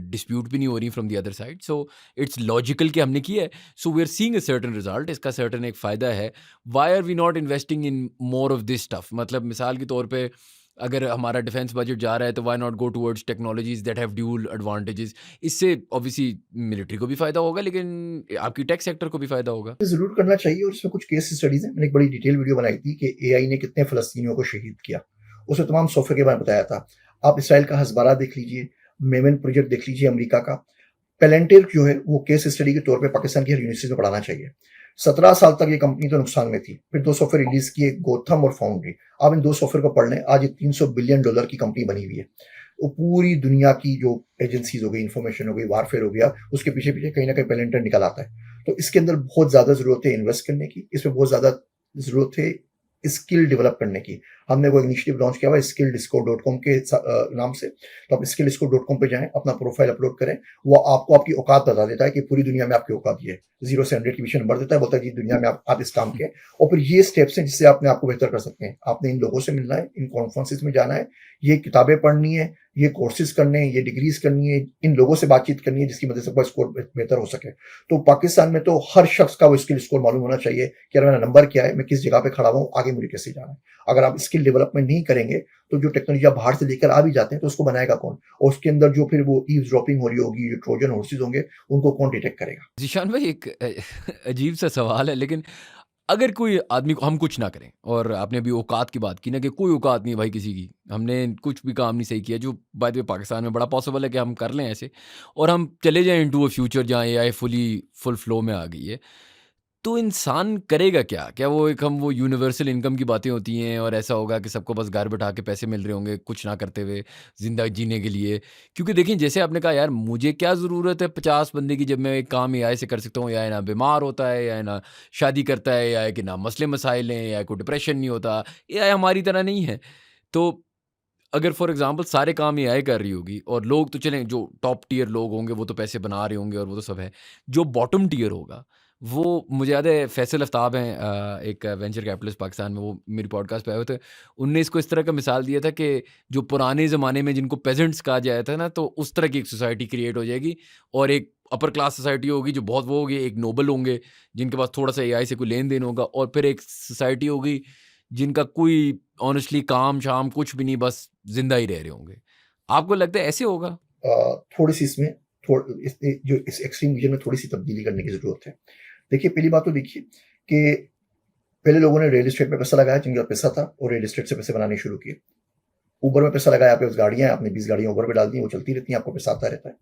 डिस्प्यूट भी नहीं हो रही from the other side, so it's logical कि हमने किया है। So we are seeing a certain result, इसका सर्टेन एक फ़ायदा है। Why are we not investing in more of this stuff? मतलब मिसाल के तौर पे, अगर हमारा डिफेंस बजट जा रहा है तो why not go towards technologies that have dual advantages? इससे ऑब्वियसली मिलिट्री को भी फ़ायदा होगा, लेकिन आपकी टेक सेक्टर को भी फ़ायदा होगा। जरूर करना चाहिए, और इसमें कुछ केस स्टडीज हैं। मैंने एक बड़ी डिटेल वीडियो बनाई थी कि एआई ने कितने फलस्तीनियों को शहीद किया। उसमें तमाम सॉफ्टवेयर के बारे में बताया था। आप इसराइल का हज़बारा देख लीजिए, मेमन प्रोजेक्ट देख लीजिए अमेरिका का। पेलेंटियर जो है वो केस स्टडी के तौर पे पाकिस्तान की हर यूनिवर्सिटी में पढ़ाना चाहिए। 17 साल तक ये कंपनी तो नुकसान में थी, फिर 2 सॉफ्टवेयर रिलीज किए, गोथम और फाउंड्री। आप इन 2 सॉफ्टवेयर को पढ़ लें, आज ये $300 बिलियन की कंपनी बनी हुई है। वो पूरी दुनिया की जो एजेंसीज हो गई, इंफॉर्मेशन हो गई, वारफेयर हो गया, उसके पीछे पीछे कहीं ना कहीं पेलेंटियर निकल आता है। तो इसके अंदर बहुत ज्यादा जरूरत है इन्वेस्ट करने की, इसमें बहुत ज्यादा जरूरत है स्किल डेवलप करने की। हमने वो इनिशिएटिव लॉन्च किया हुआ skilldisco.com के नाम से। तो आप skilldisco.com पे जाएं, अपना प्रोफाइल अपलोड करें। वो आपको आपकी औकात बता देता है कि पूरी दुनिया में आपकी औकात ये है। 0 से 100 की विषय नंबर देता है, बोलता है कि दुनिया में आप इस काम के। और फिर ये स्टेप्स हैं जिससे आपने आपको बेहतर कर सकते हैं। आपने इन लोगों से मिलना है, इन कॉन्फ्रेंसिस में जाना है, ये किताबें पढ़नी है, ये कोर्सेज करने हैं, ये डिग्रीज करनी है, इन लोगों से बातचीत करनी है जिसकी मदद से स्कोर बेहतर हो सके। तो पाकिस्तान में तो हर शख्स का वो स्किल स्कोर मालूम होना चाहिए कि यार मेरा नंबर क्या है, मैं किस जगह पे खड़ा हूँ, आगे मुझे कैसे जाना है। अगर आप स्किल डेवलपमेंट नहीं करेंगे तो जो टेक्नोलॉजी आप बाहर से लेकर आ भी जाते हैं तो उसको बनाएगा कौन? और उसके अंदर जो फिर वो ईव्सड्रॉपिंग हो रही होगी, जो ट्रोजन हॉर्सेस होंगे, उनको कौन डिटेक्ट करेगा? ज़ीशान भाई, एक अजीब सा सवाल है, लेकिन अगर कोई आदमी को हम कुछ ना करें, और आपने अभी औकात की बात की ना, कि कोई औकात नहीं है भाई किसी की, हमने कुछ भी काम नहीं सही किया, जो बाय द वे पाकिस्तान में बड़ा पॉसिबल है कि हम कर लें ऐसे, और हम चले जाएँ इनटू अ फ्यूचर जहाँ एआई फुल फ्लो में आ गई है। तो इंसान करेगा क्या? क्या वो एक हम वो यूनिवर्सल इनकम की बातें होती हैं और ऐसा होगा कि सबको बस घर बैठा के पैसे मिल रहे होंगे कुछ ना करते हुए ज़िंदा जीने के लिए? क्योंकि देखिए, जैसे आपने कहा, यार मुझे क्या ज़रूरत है 50 बंदे की, जब मैं एक काम एआई से कर सकता हूँ। एआई ना बीमार होता है, एआई ना शादी करता है, एआई के ना मसले मसाइल हैं, एआई को डिप्रेशन नहीं होता, एआई हमारी तरह नहीं है। तो अगर फॉर एग्ज़ाम्पल सारे काम एआई कर रही होगी, और लोग तो चलें, जो टॉप टियर लोग होंगे वो तो पैसे बना रहे होंगे और वो तो सब है। जो बॉटम टियर होगा, वो मुझे याद है फैसल आफ्ताब हैं, एक वेंचर कैपिटलिस्ट पाकिस्तान में, वो मेरी पॉडकास्ट पे आए हुए थे। उनने इसको इस तरह का मिसाल दिया था कि जो पुराने ज़माने में जिनको पेजेंट्स कहा जाया था ना, तो उस तरह की एक सोसाइटी क्रिएट हो जाएगी, और एक अपर क्लास सोसाइटी होगी जो बहुत वो होगी, एक नोबल होंगे जिनके पास थोड़ा-सा एआई से कोई लेन-देन होगा, और फिर एक सोसाइटी होगी जिनका कोई ऑनेस्टली काम-शाम कुछ भी नहीं, बस ज़िंदा ही रह रहे होंगे। आपको लगता है ऐसे होगा? थोड़ी-सी इसमें जो इस एक्सट्रीम विज़न में थोड़ी-सी तब्दीली करने की ज़रूरत है। देखिए, पहली बात तो देखिए कि पहले लोगों ने रियल एस्टेट में पैसा लगाया जिनके पास पैसा था, और रियल एस्टेट से पैसे बनाने शुरू किए। ऊबर में पैसा लगाया, आपके पास गाड़ियाँ हैं, आपने 20 गाड़ियाँ ऊबर पे डाल दी, वो चलती रहती हैं, आपको पैसा आता रहता है।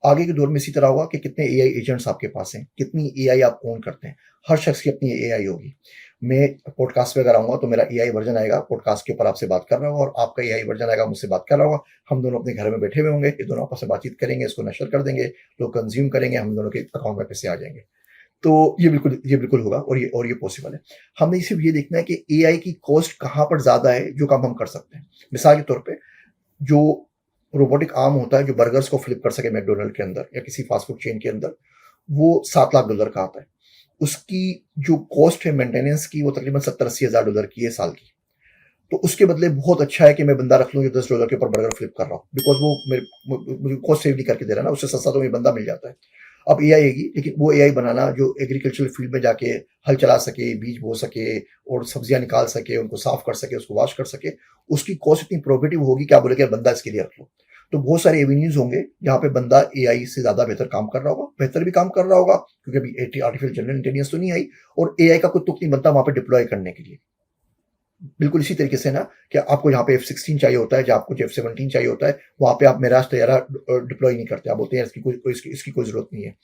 आगे के दौर में इसी तरह होगा कि कितने एआई एजेंट्स आपके पास हैं, कितनी एआई आप ओन करते हैं। हर शख्स की अपनी एआई होगी। मैं पॉडकास्ट पे अगर आऊँगा तो मेरा एआई वर्ज़न आएगा, पॉडकास्ट के ऊपर आपसे बात कर रहा होगा, और आपका एआई वर्ज़न आएगा, मुझसे बात कर रहा होगा। हम दोनों अपने घर में बैठे हुए होंगे, ये दोनों आपस में बातचीत करेंगे, इसको नशर कर देंगे, लोग कंज़्यूम करेंगे, हम दोनों के अकाउंट में पैसे आ जाएँगे। तो ये बिल्कुल होगा, और ये पॉसिबल है। हमें सिर्फ़ ये देखना है कि एआई की कॉस्ट कहाँ पर ज़्यादा है, जो काम हम कर सकते हैं। मिसाल के तौर पे, जो रोबोटिक आर्म होता है, जो बर्गर्स को फ्लिप कर सके मैकडॉनल्ड के अंदर या किसी फास्ट फूड चेन के अंदर, वो $7 लाख का आता है। उसकी जो कॉस्ट है मेंटेनेंस की, वो तकरीबन $70-80 हज़ार की है साल की। तो उसके बदले बहुत अच्छा है कि मैं बंदा रख लूँ जो $10 के ऊपर बर्गर फ्लिप कर रहा हूँ, बिकॉज़ वो मुझे कॉस्ट सेव नहीं करके दे रहा ना, उससे सस्ता तो मुझे बंदा मिल जाता है। अब एआई आएगी, लेकिन वो एआई बनाना जो एग्रीकल्चरल फील्ड में जाके हल चला सके, बीज बो सके और सब्जियाँ निकाल सके, उनको साफ कर सके, उसको वॉश कर सके, उसकी कॉस्ट इतनी प्रोहिबिटिव होगी कि आप बोलेंगे बंदा इसके लिए रख लो। तो बहुत सारे एवेन्यूज़ होंगे जहाँ पे बंदा एआई से ज़्यादा बेहतर काम कर रहा होगा, बेहतर भी काम कर रहा होगा, क्योंकि अभी आर्टिफिशियल जनरल इंटेलिजेंस तो नहीं आई, और एआई का कोई तुक नहीं बनता वहाँ पे डिप्लॉय करने के लिए। बिल्कुल इसी तरीके से ना, कि आपको जहाँ पे F-16 चाहिए होता है, जहाँ आपको F-17 चाहिए होता है, वहाँ पे आप मिराज तैयारा डिप्लॉय नहीं करते। आप बोलते हैं इसकी कोई ज़रूरत नहीं है।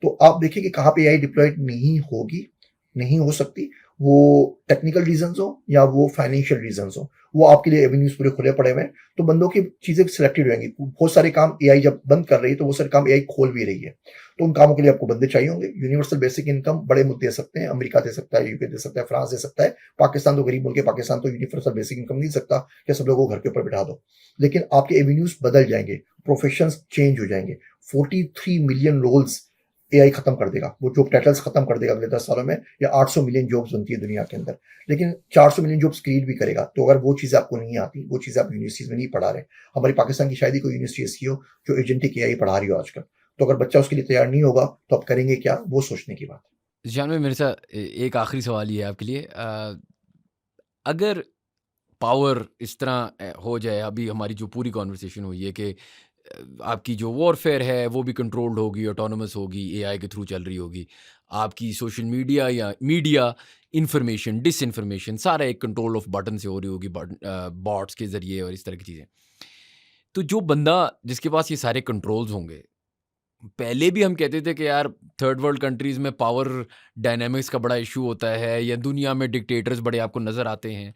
तो आप देखिए कि कहाँ पे एआई डिप्लॉयड नहीं होगी, नहीं हो सकती, वो टेक्निकल रीज़न्स हो या वो फाइनेंशियल रीज़न्स हो, वो आपके लिए एवेन्यूज़ पूरे खुले पड़े हुए हैं। तो बंदों की चीज़ें सिलेक्टेड रहेंगी। बहुत सारे काम एआई जब बंद कर रही है, तो वो सारे काम एआई खोल भी रही है। तो उन कामों के लिए आपको बंदे चाहिए होंगे। यूनिवर्सल बेसिक इनकम बड़े मुल्क दे सकते हैं, अमेरिका दे सकता है, यूके दे सकता है, फ्रांस दे सकता है। पाकिस्तान तो गरीब मुल्क है, पाकिस्तान तो यूनिवर्सल बेसिक इनकम नहीं दे सकता कि सब लोगों को घर के ऊपर बिठा दो। लेकिन आपके एवेन्यूज़ बदल जाएँगे, प्रोफेशंस चेंज हो जाएँगे। 43 मिलियन रोल्स एआई खत्म कर देगा। वो जॉब टाइटल्स खत्म कर देगा अगले 10 सालों में, या 800 मिलियन जॉब्स बनती है दुनिया के अंदर। लेकिन 400 मिलियन जॉब्स क्रिएट भी करेगा। तो अगर वो चीज़ें आपको नहीं आती, वो चीज़ें आप यूनिवर्सिटीज़ में नहीं पढ़ा रहे, हमारी पाकिस्तान की शायद ही कोई यूनिवर्सिटी ऐसी हो जो एजेंटिक एआई पढ़ा रही हो आजकल। तो अगर बच्चा उसके लिए तैयार नहीं होगा, तो आप करेंगे क्या? वो सोचने की बात है। जान में मेरे साथ एक आखिरी सवाल ये है आपके लिए, अगर पावर इस तरह हो जाए, अभी हमारी जो पूरी कॉन्वर्सेशन हुई है कि आपकी जो वॉरफेयर है वो भी कंट्रोल्ड होगी, ऑटोनोमस होगी, एआई के थ्रू चल रही होगी, आपकी सोशल मीडिया या मीडिया इंफॉर्मेशन डिसइंफॉर्मेशन सारा एक कंट्रोल ऑफ बटन से हो रही होगी, बॉट्स के जरिए और इस तरह की चीज़ें। तो जो बंदा जिसके पास ये सारे कंट्रोल्स होंगे, पहले भी हम कहते थे कि यार थर्ड वर्ल्ड कंट्रीज़ में पावर डायनामिक्स का बड़ा इशू होता है, या दुनिया में डिक्टेटर्स बड़े आपको नज़र आते हैं।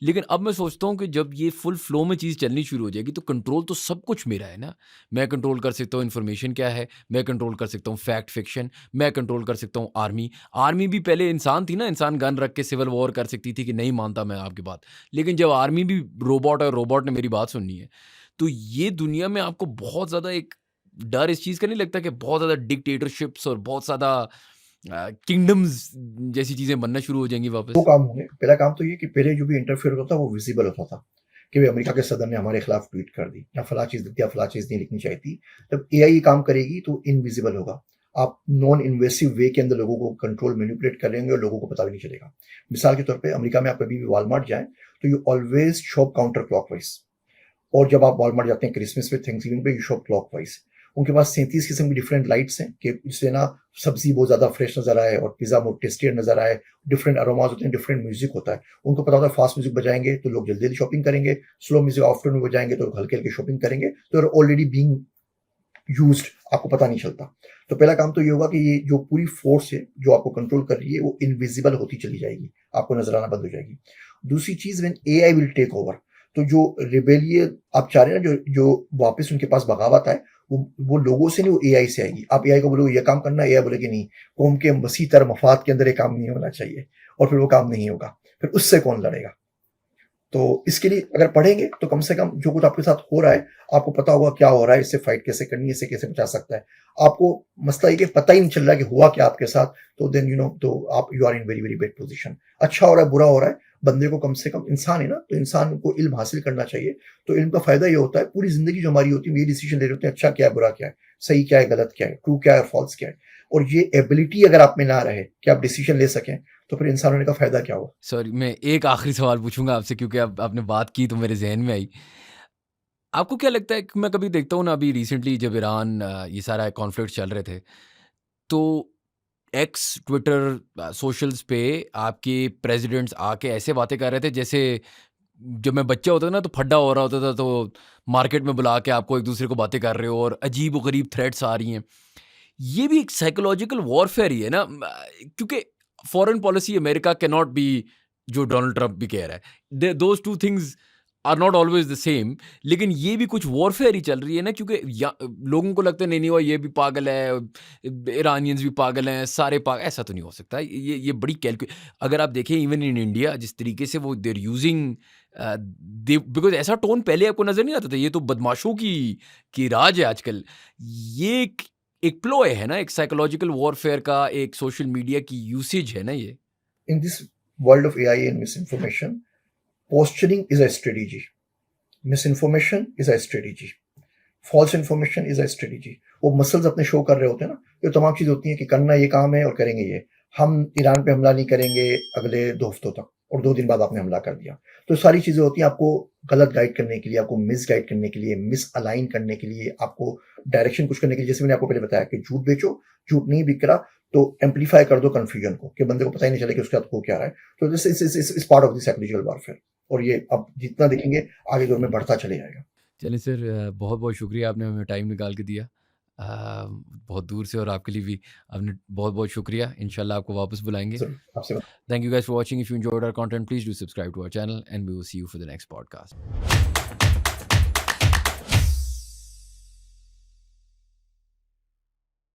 लेकिन अब मैं सोचता हूँ कि जब ये फुल फ्लो में चीज़ चलनी शुरू हो जाएगी, तो कंट्रोल तो सब कुछ मेरा है ना। मैं कंट्रोल कर सकता हूँ इन्फॉर्मेशन क्या है, मैं कंट्रोल कर सकता हूँ फैक्ट फिक्शन, मैं कंट्रोल कर सकता हूँ आर्मी। आर्मी भी पहले इंसान थी ना, इंसान गन रख के सिविल वॉर कर सकती थी कि नहीं मानता मैं आपकी बात। लेकिन जब आर्मी भी रोबोट है और रोबोट ने मेरी बात सुननी है, तो ये दुनिया में आपको बहुत ज़्यादा एक डर इस चीज़ का नहीं लगता कि बहुत ज़्यादा डिक्टेटरशिप्स और बहुत ज़्यादा किंगडम्स जैसी चीज़ें बनना शुरू हो जाएँगी 2 वापस? काम होंगे। पहला काम तो ये कि पहले जो भी इंटरफेयर होता था, वो विज़िबल होता था, कि भई अमेरिका के सदर ने हमारे खिलाफ ट्वीट कर दी, या फलाँ चीज़ लिख दिया, फलाँ चीज़ नहीं लिखनी चाहिए थी। जब एआई ये काम करेगी, तो इनविज़िबल होगा। आप नॉन इन्वेसिव वे के अंदर लोगों को कंट्रोल मैनिपुलेट करेंगे, और लोगों को पता भी नहीं चलेगा। मिसाल के तौर पे अमेरिका में आप कभी भी वॉलमार्ट जाएँ, तो you always shop counter clockwise. और जब आप वॉलमार्ट जाते हैं क्रिसमस पे, थैंक्सगिविंग पे, यू शॉप क्लॉकवाइज। उनके पास 37 किस्म की डिफरेंट लाइट्स हैं, कि इससे ना सब्जी बहुत ज़्यादा फ्रेश नज़र आए और पिज़्ज़ा बहुत टेस्टियर नज़र आए। डिफरेंट अरोमाज होते हैं, डिफरेंट म्यूजिक होता है। उनको पता होता है फास्ट म्यूजिक बजाएंगे तो लोग जल्दी जल्दी शॉपिंग करेंगे, स्लो म्यूजिक आफ्टरनून में बजाएंगे तो लोग हल्के हल्के शॉपिंग करेंगे। तो ऑलरेडी बीइंग यूज्ड, आपको पता नहीं चलता। तो पहला काम तो ये होगा कि ये जो पूरी फोर्स है जो आपको कंट्रोल कर रही है, वो इनविजिबल होती चली जाएगी, आपको नजर आना बंद हो जाएगी। दूसरी चीज, when AI will take over, तो जो रिबेलियन आप चाह रहे हैं ना, जो जो वापस उनके पास बगावत आए, वो लोगों से नहीं, वो एआई से आएगी। आप एआई को बोलोगे ये काम करना, एआई बोलेगी नहीं, कौम के वसी तर मफाद के अंदर ये काम नहीं होना चाहिए, और फिर वो काम नहीं होगा। फिर उससे कौन लड़ेगा? तो इसके लिए अगर पढ़ेंगे, तो कम से कम जो कुछ आपके साथ हो रहा है, आपको पता होगा क्या हो रहा है, इससे फाइट कैसे करनी है, इससे कैसे बचा सकता है। आपको मसला ये कि पता ही नहीं चल रहा है कि हुआ क्या आपके साथ, तो देन तो आप you are in very very bad position. अच्छा हो रहा है, बुरा हो रहा है, बंदे को कम से कम, इंसान है ना, तो इंसान को इल्म हासिल करना चाहिए। तो इल्म का फायदा ये होता है, पूरी जिंदगी जो हमारी होती है, ये डिसीजन ले रहे होते हैं, अच्छा क्या है, बुरा क्या है, सही क्या है, गलत क्या है, ट्रू क्या है, फॉल्स क्या है। और ये एबिलिटी अगर आप में ना रहे कि आप डिसीजन ले सकें, तो फिर इंसान होने का फायदा क्या हुआ? सॉरी, मैं एक आखिरी सवाल पूछूँगा आपसे, क्योंकि अब आपने बात की तो मेरे ज़हन में आई। आपको क्या लगता है कि मैं कभी देखता हूँ ना, अभी रिसेंटली जब ईरान ये सारा कॉन्फ्लिक्ट चल रहे थे, तो एक्स, ट्विटर, सोशल्स पे आपके प्रेज़िडेंट्स आके ऐसे बातें कर रहे थे जैसे जब मैं बच्चा होता था ना तो फड्डा हो रहा होता था, तो मार्केट में बुला के आपको एक दूसरे को बातें कर रहे हो और अजीब व गरीब थ्रेट्स आ रही हैं। ये भी एक साइकोलॉजिकल वॉरफेयर ही है ना, क्योंकि foreign policy America can not be जो डोनाल्ड ट्रंप भी कह रहा है, those two things are not always the same. लेकिन ये भी कुछ वॉरफेयर ही चल रही है ना, क्योंकि लोगों को लगता है नहीं नहीं वो ये भी पागल है, ईरानियंस भी पागल हैं, सारे पागल, ऐसा तो नहीं हो सकता। ये बड़ी कैलकु अगर आप देखें इवन इन इंडिया जिस तरीके से वो देर यूजिंग बिकॉज ऐसा टोन पहले आपको नजर नहीं आता था, ये तो बदमाशों की राज है आजकल। ये एक प्लॉय है ना, एक साइकोलॉजिकल वॉरफेयर का, एक सोशल मीडिया की यूसेज है ना ये। In this world of AI and misinformation, posturing is a strategy. Misinformation is a strategy. False information is a strategy. वो मसल्स अपने शो कर रहे होते हैं ना, ये तमाम चीज़ें होती हैं कि करना ये काम है और करेंगे ये। हम ईरान पे हमला नहीं करेंगे अगले 2 हफ्तों तक, और 2 दिन बाद आपने हमला कर दिया। तो सारी चीज़ें होती हैं आपको गलत गाइड करने के लिए, आपको मिसगाइड करने के लिए, मिसअलाइन करने के लिए, आपको डायरेक्शन कुछ करने के लिए। जैसे मैंने आपको पहले बताया कि झूठ बेचो, झूठ नहीं बिक रहा तो एम्पलीफाई कर दो कन्फ्यूजन को, कि बंदे को पता ही नहीं चले कि उसके साथ हो क्या रहा है। तो this is part of the psychological warfare, और ये अब जितना देखेंगे आगे दौर में बढ़ता चले जाएगा। चलिए सर, बहुत बहुत शुक्रिया, आपने हमें टाइम निकाल के दिया बहुत दूर से, और आपके लिए भी आपने बहुत बहुत शुक्रिया। इंशाल्लाह आपको वापस बुलाएंगे। जरूर आपसे Thank you guys for watching. If you enjoyed our content, please do subscribe to our channel, and we will see you for the next podcast.